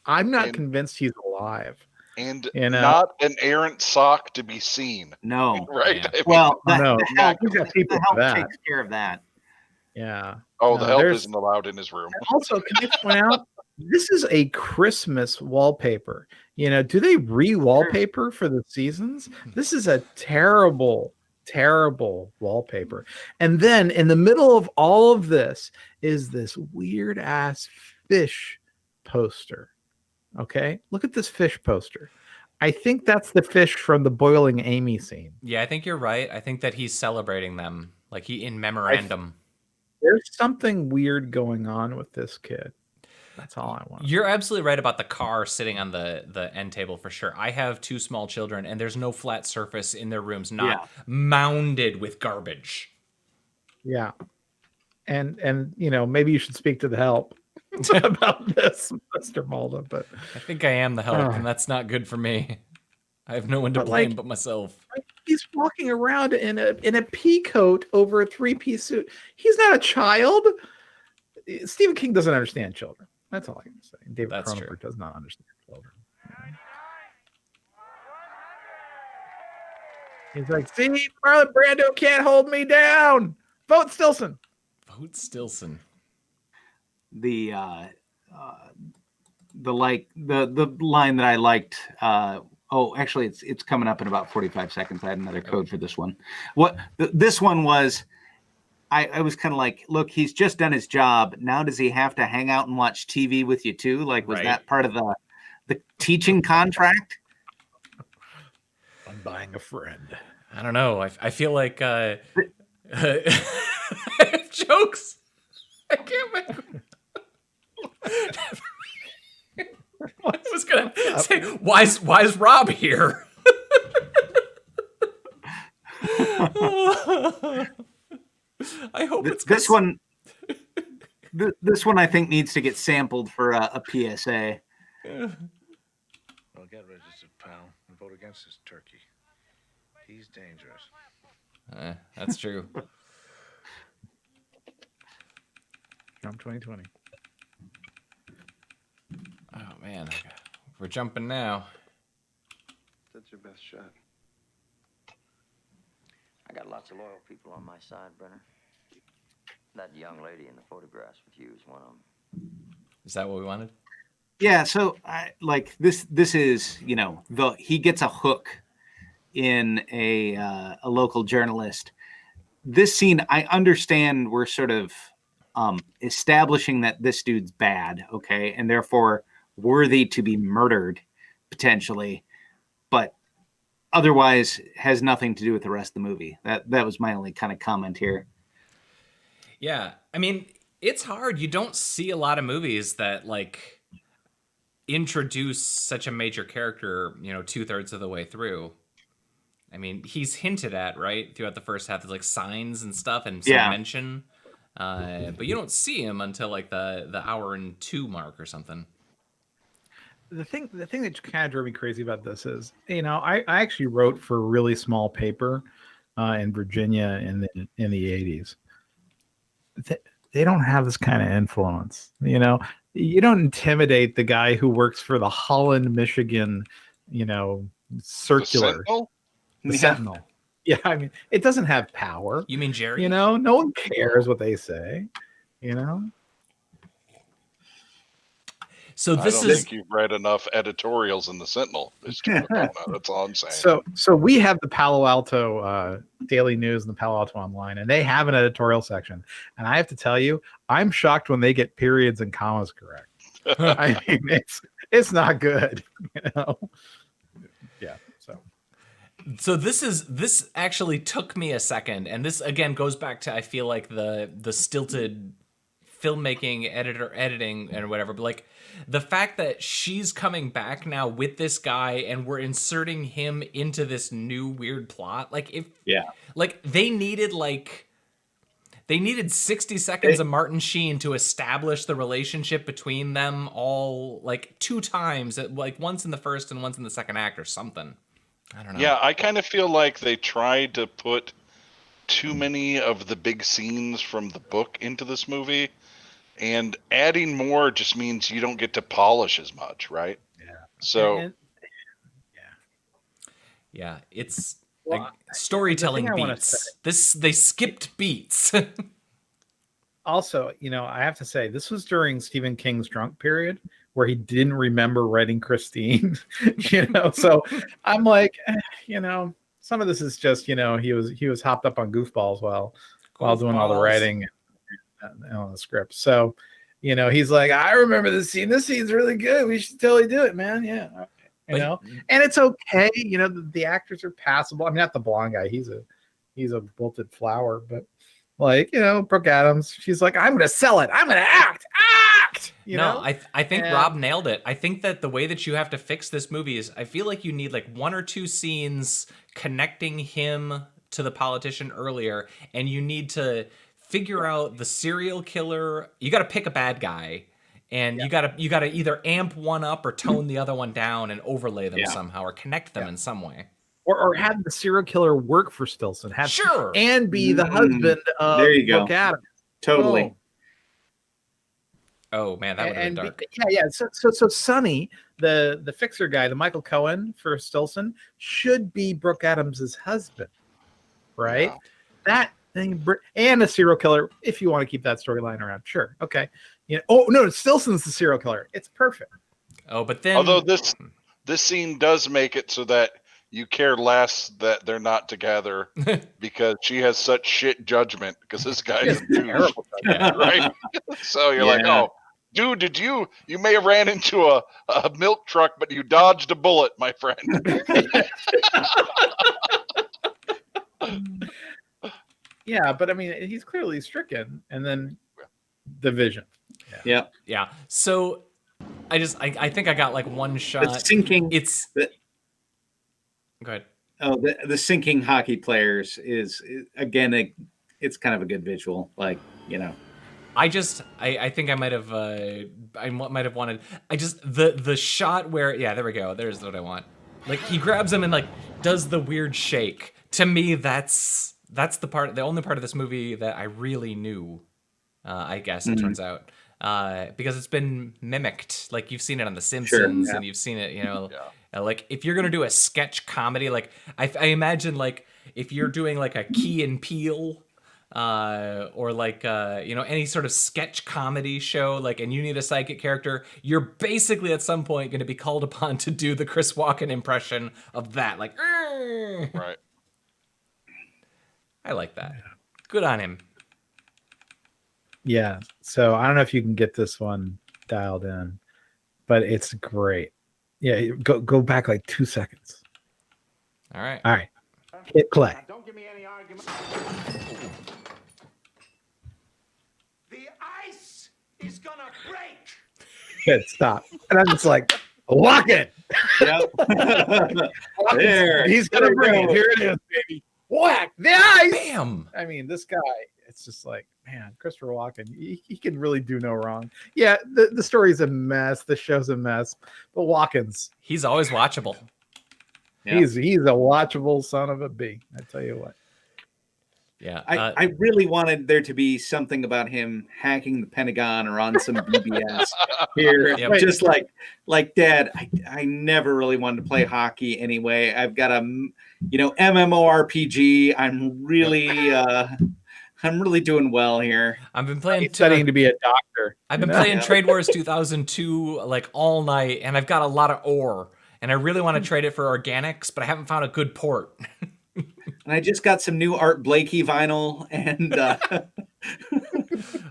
I'm not convinced he's alive. And not an errant sock to be seen. No. Right? Yeah. I mean, Well, people the help for that. takes care of that. Yeah. Oh, the help isn't allowed in his room. Also, can I point out, this is a Christmas wallpaper. Do they re-wallpaper for the seasons? This is a terrible, terrible wallpaper. And then in the middle of all of this is this weird ass fish poster. Okay, look at this fish poster. I think that's the fish from the Boiling Amy scene. Yeah, I think you're right. I think that he's celebrating them, like he in memorandum. There's something weird going on with this kid. That's all I want. You're absolutely right about the car sitting on the end table for sure. I have 2 small children, and there's no flat surface in their rooms, not mounded with garbage. Yeah, and maybe you should speak to the help about this, Mr. Malda. But I think I am the help, and that's not good for me. I have no one to blame but myself. He's walking around in a pea coat over a 3-piece suit. He's not a child. Stephen King doesn't understand children. That's all I can say. David Cronenberg does not understand children. He's like, see, Marlon Brando can't hold me down. Vote Stilson. Vote Stilson. The line that I liked. Actually, it's coming up in about 45 seconds. I had another code for this one. This one was, I was kind of like, look, he's just done his job. Now does he have to hang out and watch TV with you too? Like, was that part of the teaching contract? I'm buying a friend. I don't know. I feel like I have jokes. I can't make them. I was gonna say, why is Rob here? I hope it's this one. This one I think needs to get sampled for a PSA. Well, get registered, pal, and vote against this turkey. He's dangerous. That's true. Trump 2020. Oh man, we're jumping now. That's your best shot. I got lots of loyal people on my side, Brenner. That young lady in the photographs with you is one of them. Is that what we wanted? Yeah. So like this is, he gets a hook in a local journalist. This scene, I understand we're sort of establishing that this dude's bad, okay, and therefore worthy to be murdered potentially, but otherwise has nothing to do with the rest of the movie. That was my only kind of comment here. Yeah, I mean, it's hard. You don't see a lot of movies that like introduce such a major character, 2/3 of the way through. I mean, he's hinted at, right, throughout the first half. There's like signs and stuff and some mention, but you don't see him until like the hour and 2 mark or something. The thing that kind of drove me crazy about this is, I actually wrote for a really small paper in Virginia in the 80s. They don't have this kind of influence. You don't intimidate the guy who works for the Holland, Michigan, circular. The Sentinel. Yeah, I mean, it doesn't have power. You mean Jerry? No one cares what they say. So I don't think you've read enough editorials in the Sentinel. That's all I'm saying. So we have the Palo Alto Daily News and the Palo Alto Online, and they have an editorial section. And I have to tell you, I'm shocked when they get periods and commas correct. I mean, it's not good. Yeah. So this actually took me a second, and this again goes back to, I feel like, the stilted filmmaking, editing and whatever, but like the fact that she's coming back now with this guy and we're inserting him into this new weird plot, like they needed 60 seconds of Martin Sheen to establish the relationship between them all, like 2 times, like once in the first and once in the second act or something. I don't know. Yeah, I kind of feel like they tried to put too many of the big scenes from the book into this movie, and adding more just means you don't get to polish as much, right? Yeah. So, yeah, it's storytelling beats. They skipped beats. Also, I have to say, this was during Stephen King's drunk period, where he didn't remember writing Christine, so I'm like, some of this is just, he was hopped up on goofballs while doing all the writing and on the script. So, he's like, I remember this scene. This scene's really good. We should totally do it, man. Yeah. And it's okay. The actors are passable. I mean, not the blonde guy. He's a wilted flower, but like, Brooke Adams, she's like, I'm going to sell it. I'm going to act. I think Rob nailed it. I think that the way that you have to fix this movie is, I feel like you need like 1 or 2 scenes connecting him to the politician earlier, and you need to figure out the serial killer. You got to pick a bad guy, and you got to either amp one up or tone the other one down and overlay them somehow, or connect them in some way. Or have the serial killer work for Stilson. And be the husband of Brooke Adams. Totally. Oh man, that would have been dark. So Sonny, the fixer guy, the Michael Cohen for Stilson, should be Brooke Adams' husband, right? Yeah. That thing, and a serial killer. If you want to keep that storyline around, sure, okay. Oh no, Stilson's the serial killer. It's perfect. Oh, but then, although this scene does make it so that you care less that they're not together because she has such shit judgment because this guy is terrible, right? So you're like, oh, dude, you may have ran into a milk truck, but you dodged a bullet, my friend. Yeah, but I mean, he's clearly stricken, and then the vision. Yeah. So I think I got like one shot. The sinking. Go ahead. Oh, the sinking hockey players is again, it's kind of a good visual, like, I think I might have wanted. The shot where, there we go. There's what I want. Like, he grabs him and like does the weird shake. To me, that's the only part of this movie that I really knew. I guess it turns out, because it's been mimicked. Like, you've seen it on The Simpsons, and you've seen it, like, if you're gonna do a sketch comedy, like I imagine, like, if you're doing like a Key and Peele or like any sort of sketch comedy show, like, and you need a psychic character, you're basically at some point going to be called upon to do the Chris Walken impression of that, like, Right. I like that. Good on him. Yeah. So I don't know if you can get this one dialed in, but it's great. Yeah, go back like 2 seconds. All right. All right. Hit play. Don't give me any argument. The ice is gonna break. Good, stop. And I'm just like, lock it. Yep. There. He's gonna bring it. Here it is, baby. Whack the ice. Bam. I mean, this guy, it's just like, man, Christopher Walken, he can really do no wrong. Yeah, the story's a mess, the show's a mess, but Walken's, he's always watchable. Yeah. he's a watchable son of a bee. I tell you what. Yeah. I really wanted there to be something about him hacking the Pentagon or on some BBS here. Yep. Just like Dad, I never really wanted to play hockey anyway. I've got a MMORPG. I'm really doing well here. I've been playing He's studying to be a doctor. I've been playing Trade Wars 2002 like all night, and I've got a lot of ore, and I really want to trade it for organics, but I haven't found a good port. And I just got some new Art Blakey vinyl, and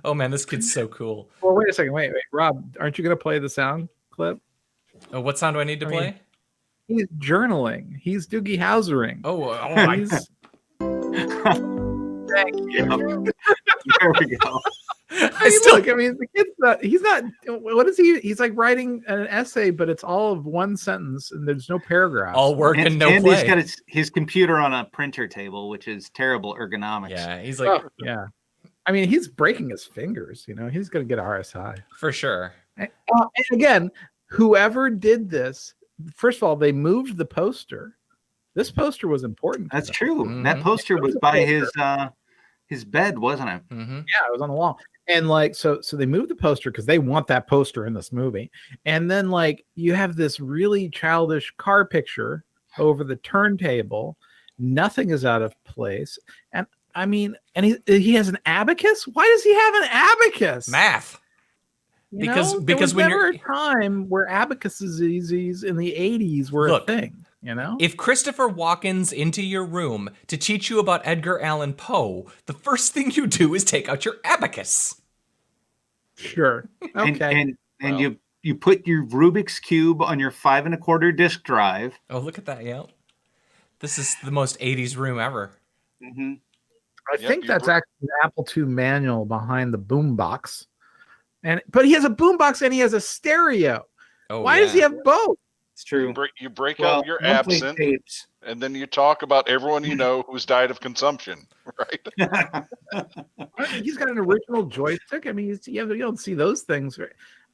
oh man, this kid's so cool. Well, wait a second. Wait. Rob, aren't you going to play the sound clip? Oh, what sound do I need to play? He's journaling. He's Doogie Housering. Thank you. There we go. The kid's not, he's not, what is he? He's like writing an essay, but it's all of one sentence and there's no paragraphs. All work and no and play. He's got his computer on a printer table, which is terrible ergonomics. Yeah, he's like, yeah. I mean, he's breaking his fingers, he's going to get RSI. For sure. And again, whoever did this, first of all, they moved the poster. This poster was important. That's true. Mm-hmm. That poster was by his bed, wasn't it? Mm-hmm. Yeah, it was on the wall. And so they moved the poster because they want that poster in this movie. And then you have this really childish car picture over the turntable. Nothing is out of place. And I mean, and he has an abacus. Why does he have an abacus? Math. Because there was when never you're a time where abacuses in the 80s were a thing. If Christopher Walken's into your room to teach you about Edgar Allan Poe, the first thing you do is take out your abacus. Sure. Okay. And you put your Rubik's Cube on your 5 1/4 disk drive. Oh, look at that. Yeah. This is the most 80s room ever. Mm-hmm. I think that's actually the Apple II manual behind the boombox. But he has a boombox and he has a stereo. Oh, Why does he have both? It's true. You break out your absinthe, tapes. And then you talk about everyone you know who's died of consumption, right? He's got an original joystick. I mean, you don't see those things.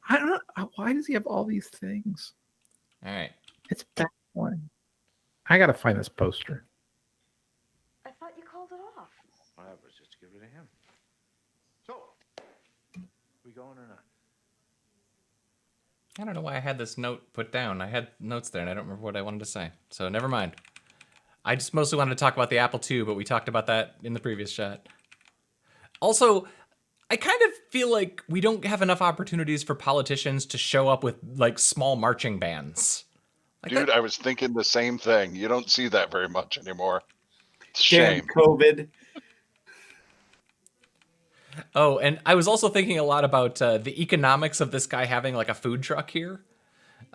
I don't know. Why does he have all these things? All right. It's baffling. I got to find this poster. I thought you called it off. Well, that was just to give it to him. So, we going or not? I don't know why I had this note put down. I had notes there, and I don't remember what I wanted to say. So never mind. I just mostly wanted to talk about the Apple II, but we talked about that in the previous shot. Also, I kind of feel like we don't have enough opportunities for politicians to show up with, small marching bands. Dude, I was thinking the same thing. You don't see that very much anymore. It's a shame. COVID. Oh, and I was also thinking a lot about the economics of this guy having a food truck here.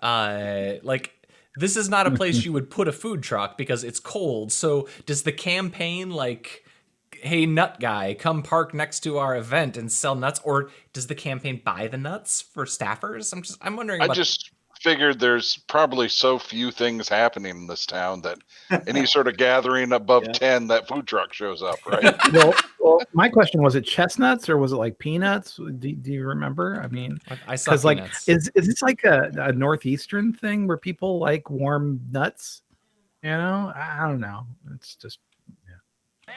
This is not a place you would put a food truck because it's cold. So does the campaign hey, nut guy, come park next to our event and sell nuts? Or does the campaign buy the nuts for staffers? I'm wondering about... I just figured there's probably so few things happening in this town that any sort of gathering above 10, that food truck shows up, right? well, my question was it chestnuts or was it peanuts? Do you remember? I mean, I saw peanuts. Is this a northeastern thing where people warm nuts? I don't know. It's just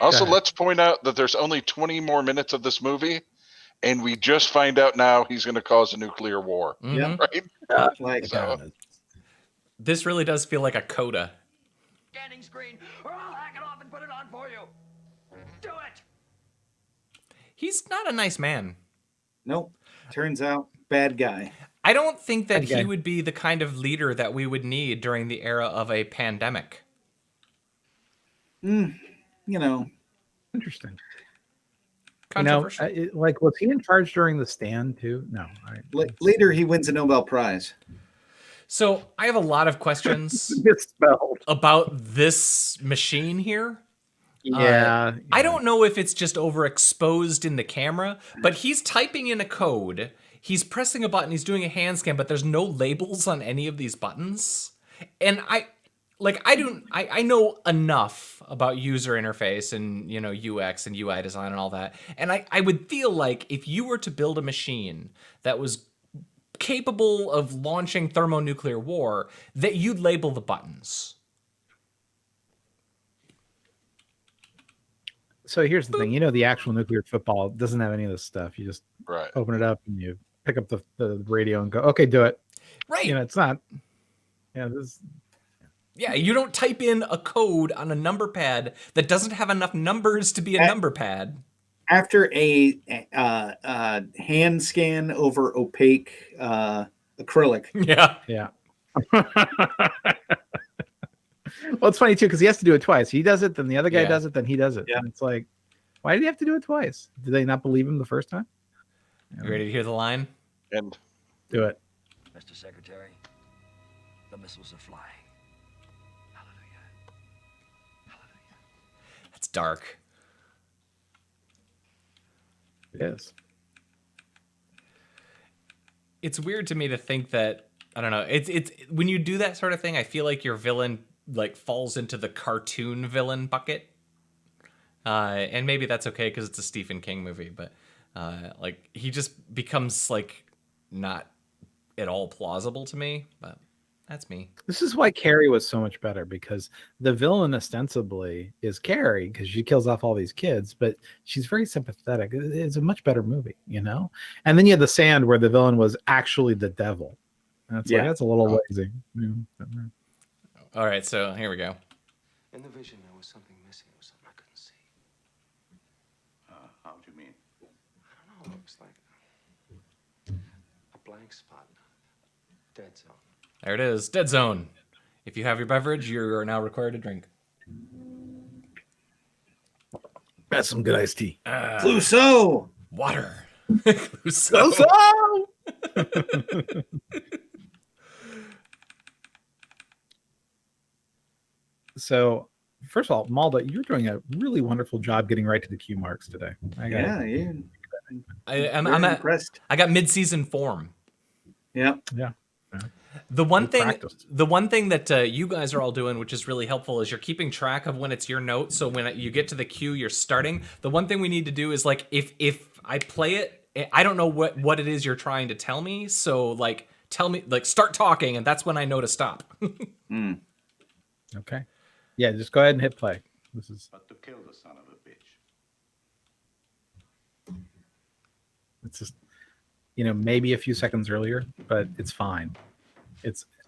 Also, let's point out that there's only 20 more minutes of this movie, and we just find out now he's going to cause a nuclear war. Mm-hmm. Right? This really does feel like a coda. Scanning screen, or I'll hack it off and put it on for you. Do it. He's not a nice man. Nope. Turns out, bad guy. I don't think that Okay. he would be the kind of leader that we would need during the era of a pandemic. You know, Interesting. Controversial. Like, was he in charge during the stand too? No. Later he wins a Nobel Prize. So I have a lot of questions Misspelled. about this machine here. Yeah. I don't know if it's just overexposed in the camera, but he's typing in a code. He's pressing a button. He's doing a hand scan, but there's no labels on any of these buttons. And I know enough about user interface and, you know, UX and UI design and all that. And I would feel like if you were to build a machine that was capable of launching thermonuclear war, that you'd label the buttons. So here's the thing. You know, the actual nuclear football doesn't have any of this stuff. You just open it up and you pick up the radio and go, okay, do it. Right. You know, it's not. Yeah, this. Yeah, you don't type in a code on a number pad that doesn't have enough numbers to be a number pad. After a hand scan over opaque acrylic. Yeah. Yeah. Well, it's funny too because he has to do it twice. He does it, then the other guy does it, then he does it. Yeah. And it's like, why did he have to do it twice? Did they not believe him the first time? You ready to hear the line? And do it. Mr. Secretary, the missiles are flying. That's dark. It is. It's weird to me to think that, I don't know, it's when you do that sort of thing, I feel like your villain like falls into the cartoon villain bucket. And maybe that's okay because it's a Stephen King movie, but like he just becomes like not at all plausible to me, but that's me. This is why Carrie was so much better, because the villain ostensibly is Carrie because she kills off all these kids, but she's very sympathetic. It's a much better movie, you know? And then you had The Sand where the villain was actually the devil. And it's like, that's a little lazy. All right, so here we go. In the vision, there was something missing. It was something I couldn't see. How do you mean? I don't know. It was like a blank spot, dead zone. There it is, dead zone. If you have your beverage, you are now required to drink. That's some good iced tea. Clouseau! Water. Clouseau! So, first of all, Malda, you're doing a really wonderful job getting right to the cue marks today. I'm impressed. I got mid-season form. Yeah. Yeah. The one thing that you guys are all doing, which is really helpful, is you're keeping track of when it's your note. So when you get to the cue, you're starting. The one thing we need to do is like if I play it, I don't know what it is you're trying to tell me. So like tell me, like start talking, and that's when I know to stop. Okay. Yeah, just go ahead and hit play. This is. But to kill the son of a bitch. It's just, maybe a few seconds earlier, but it's fine.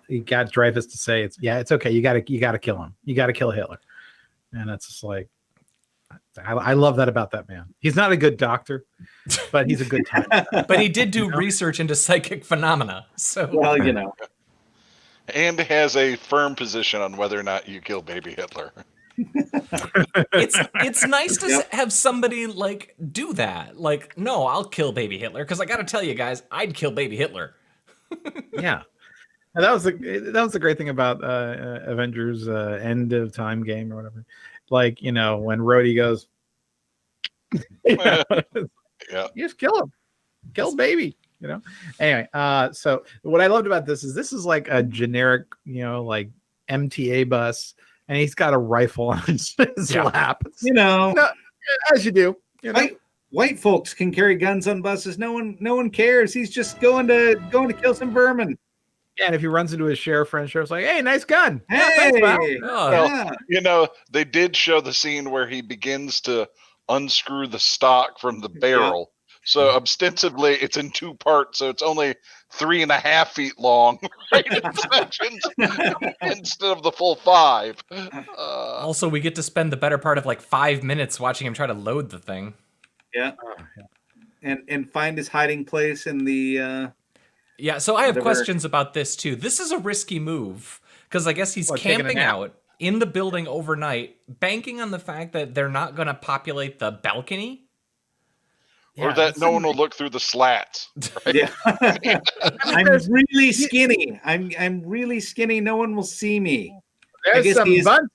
You got Dreyfus to say it's okay. You gotta kill him. You gotta kill Hitler. And it's just like, I love that about that man. He's not a good doctor, but he's a good time. But he did do research into psychic phenomena. So and has a firm position on whether or not you kill baby Hitler. It's nice to have somebody like do that. Like, no, I'll kill baby Hitler because I got to tell you guys, I'd kill baby Hitler. Yeah, and that was the great thing about Avengers End of Time game or whatever. Like, when Rhodey goes, Yeah, you just kill him, kill baby. Anyway, so what I loved about this is like a generic, like MTA bus, and he's got a rifle on his lap. As you do. White folks can carry guns on buses. No one cares. He's just going to kill some vermin. Yeah, and if he runs into his sheriff friend, sheriff's like, "Hey, nice gun." Hey, thanks, pal. Well, they did show the scene where he begins to unscrew the stock from the barrel So ostensibly, it's in 2 parts, so it's only 3.5 feet long, right? In sections instead of the full 5. Also, we get to spend the better part of like 5 minutes watching him try to load the thing. Yeah. And find his hiding place in the. Yeah, so I have whatever. questions about this too. This is a risky move because I guess he's camping out in the building overnight, banking on the fact that they're not going to populate the balcony. Or that no one will look through the slats. Right? Yeah. I'm really skinny. I'm really skinny. No one will see me. There's some bunting.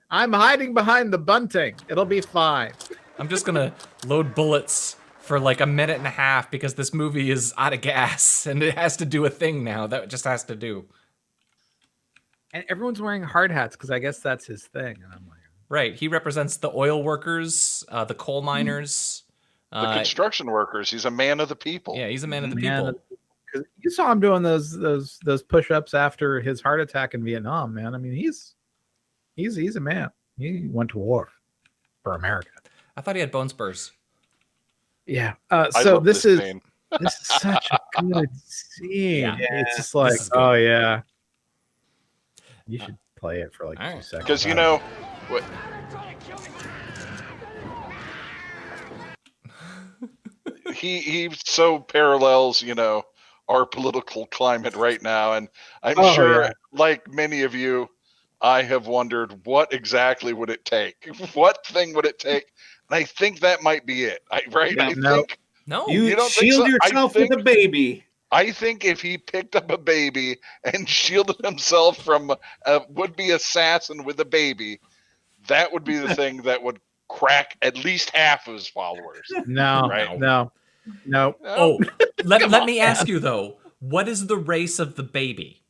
I'm hiding behind the bunting. It'll be fine. I'm just going to load bullets for like a minute and a half because this movie is out of gas and it has to do a thing now that it just has to do. And everyone's wearing hard hats because I guess that's his thing. And I'm like, right. He represents the oil workers, the coal miners. The construction workers. He's a man of the people. Yeah, he's a man of the people. Because you saw him doing those push-ups after his heart attack in Vietnam, man. I mean, he's a man. He went to war for America. I thought he had bone spurs. Yeah. So this is such a good scene. Yeah. It's just like, oh yeah. You should play it for like 2 seconds. Because you know what. He so parallels, you know, our political climate right now, and I'm sure, like many of you, I have wondered what exactly would it take? What thing would it take? And I think that might be it. Right? Yeah, I think you don't shield yourself with a baby. I think if he picked up a baby and shielded himself from a would-be assassin with a baby, that would be the thing that would crack at least half of his followers. No, right? No. Oh, let me ask you though, what is the race of the baby?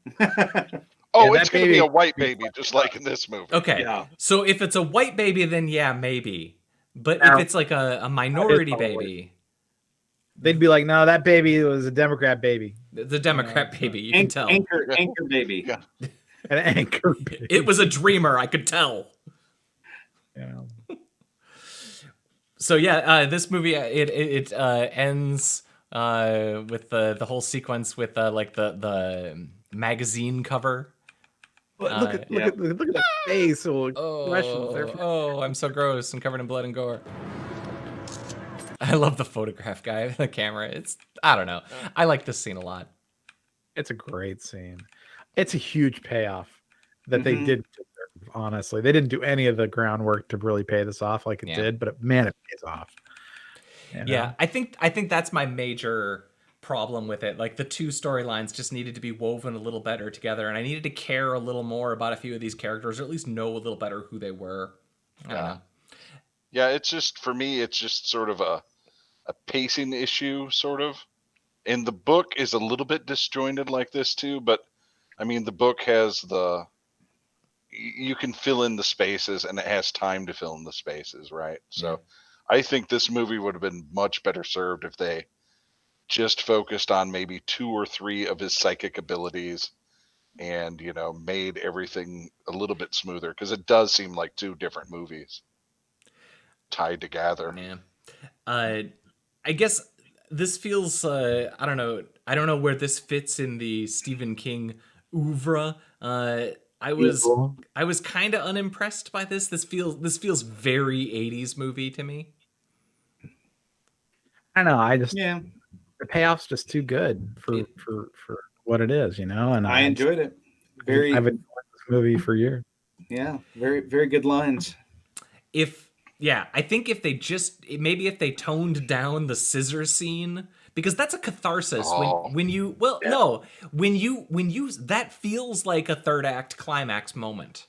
It's going to be a white baby, just like in this movie. Okay, Yeah. So if it's a white baby, then yeah, maybe. But if it's like a minority baby, they'd be like, no, that baby was a Democrat baby. The Democrat baby, you can tell. Anchor baby. Yeah. An anchor baby. It was a dreamer, I could tell. Yeah. So yeah, this movie it ends with the whole sequence with like the magazine cover. Look at the face. I'm so gross. I'm covered in blood and gore. I love the photograph guy, the camera. I don't know. I like this scene a lot. It's a great scene. It's a huge payoff that they did. Honestly, they didn't do any of the groundwork to really pay this off like it did, but man, it pays off. You know? Yeah, I think that's my major problem with it. Like the two storylines just needed to be woven a little better together, and I needed to care a little more about a few of these characters, or at least know a little better who they were. I don't know. Yeah, it's just, for me, it's just sort of a pacing issue, sort of. And the book is a little bit disjointed like this too, but I mean, the book has you can fill in the spaces, and it has time to fill in the spaces, right? So I think this movie would have been much better served if they just focused on maybe 2 or 3 of his psychic abilities and, you know, made everything a little bit smoother, because it does seem like 2 different movies tied together. Yeah. I guess this feels I don't know where this fits in the Stephen King oeuvre. I was kind of unimpressed by this. This feels very 80s movie to me. I know. The payoff's just too good for what it is, you know. And I enjoyed it. I've enjoyed this movie for years. Yeah, very very good lines. I think if they toned down the scissor scene, because that's a catharsis when you that feels like a third act climax moment,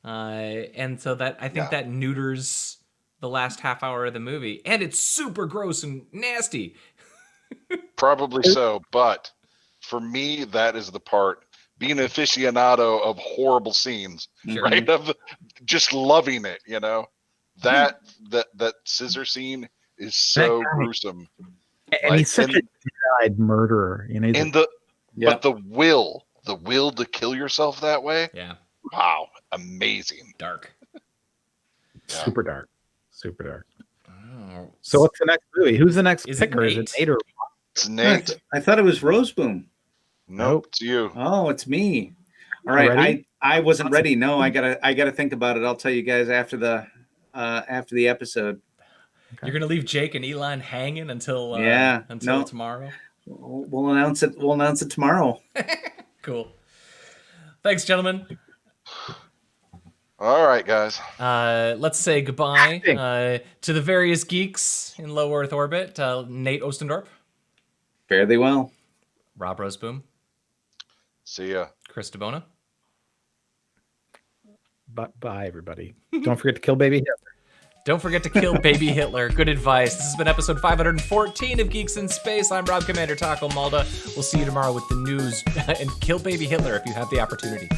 and so that I think that neuters the last half hour of the movie, and it's super gross and nasty. Probably so, but for me, that is the part. Being an aficionado of horrible scenes, right? Of just loving it, you know. That scissor scene is so gruesome. And he's such a dead-eyed murderer, you know. But the will to kill yourself that way, wow, amazing, dark, super dark. All So what's the next movie? Who's the next Is it picker? Is it Nate? Nate or It's Nate. I thought it was Roseboom. Nope, it's you. Oh, it's me. All You right, ready? I wasn't ready. No, I gotta think about it. I'll tell you guys after the episode. You're gonna leave Jake and Elon hanging until no. tomorrow. We'll announce it. We'll announce it tomorrow. Cool. Thanks, gentlemen. All right, guys. Let's say goodbye to the various geeks in low Earth orbit. Nate Ostendorp. Fare thee well. Rob Roseboom. See ya. Chris DeBona. Bye, everybody. Don't forget to kill baby Hitler. Don't forget to kill baby Hitler. Good advice. This has been episode 514 of Geeks in Space. I'm Rob Commander Taco Malda. We'll see you tomorrow with the news. And kill baby Hitler if you have the opportunity.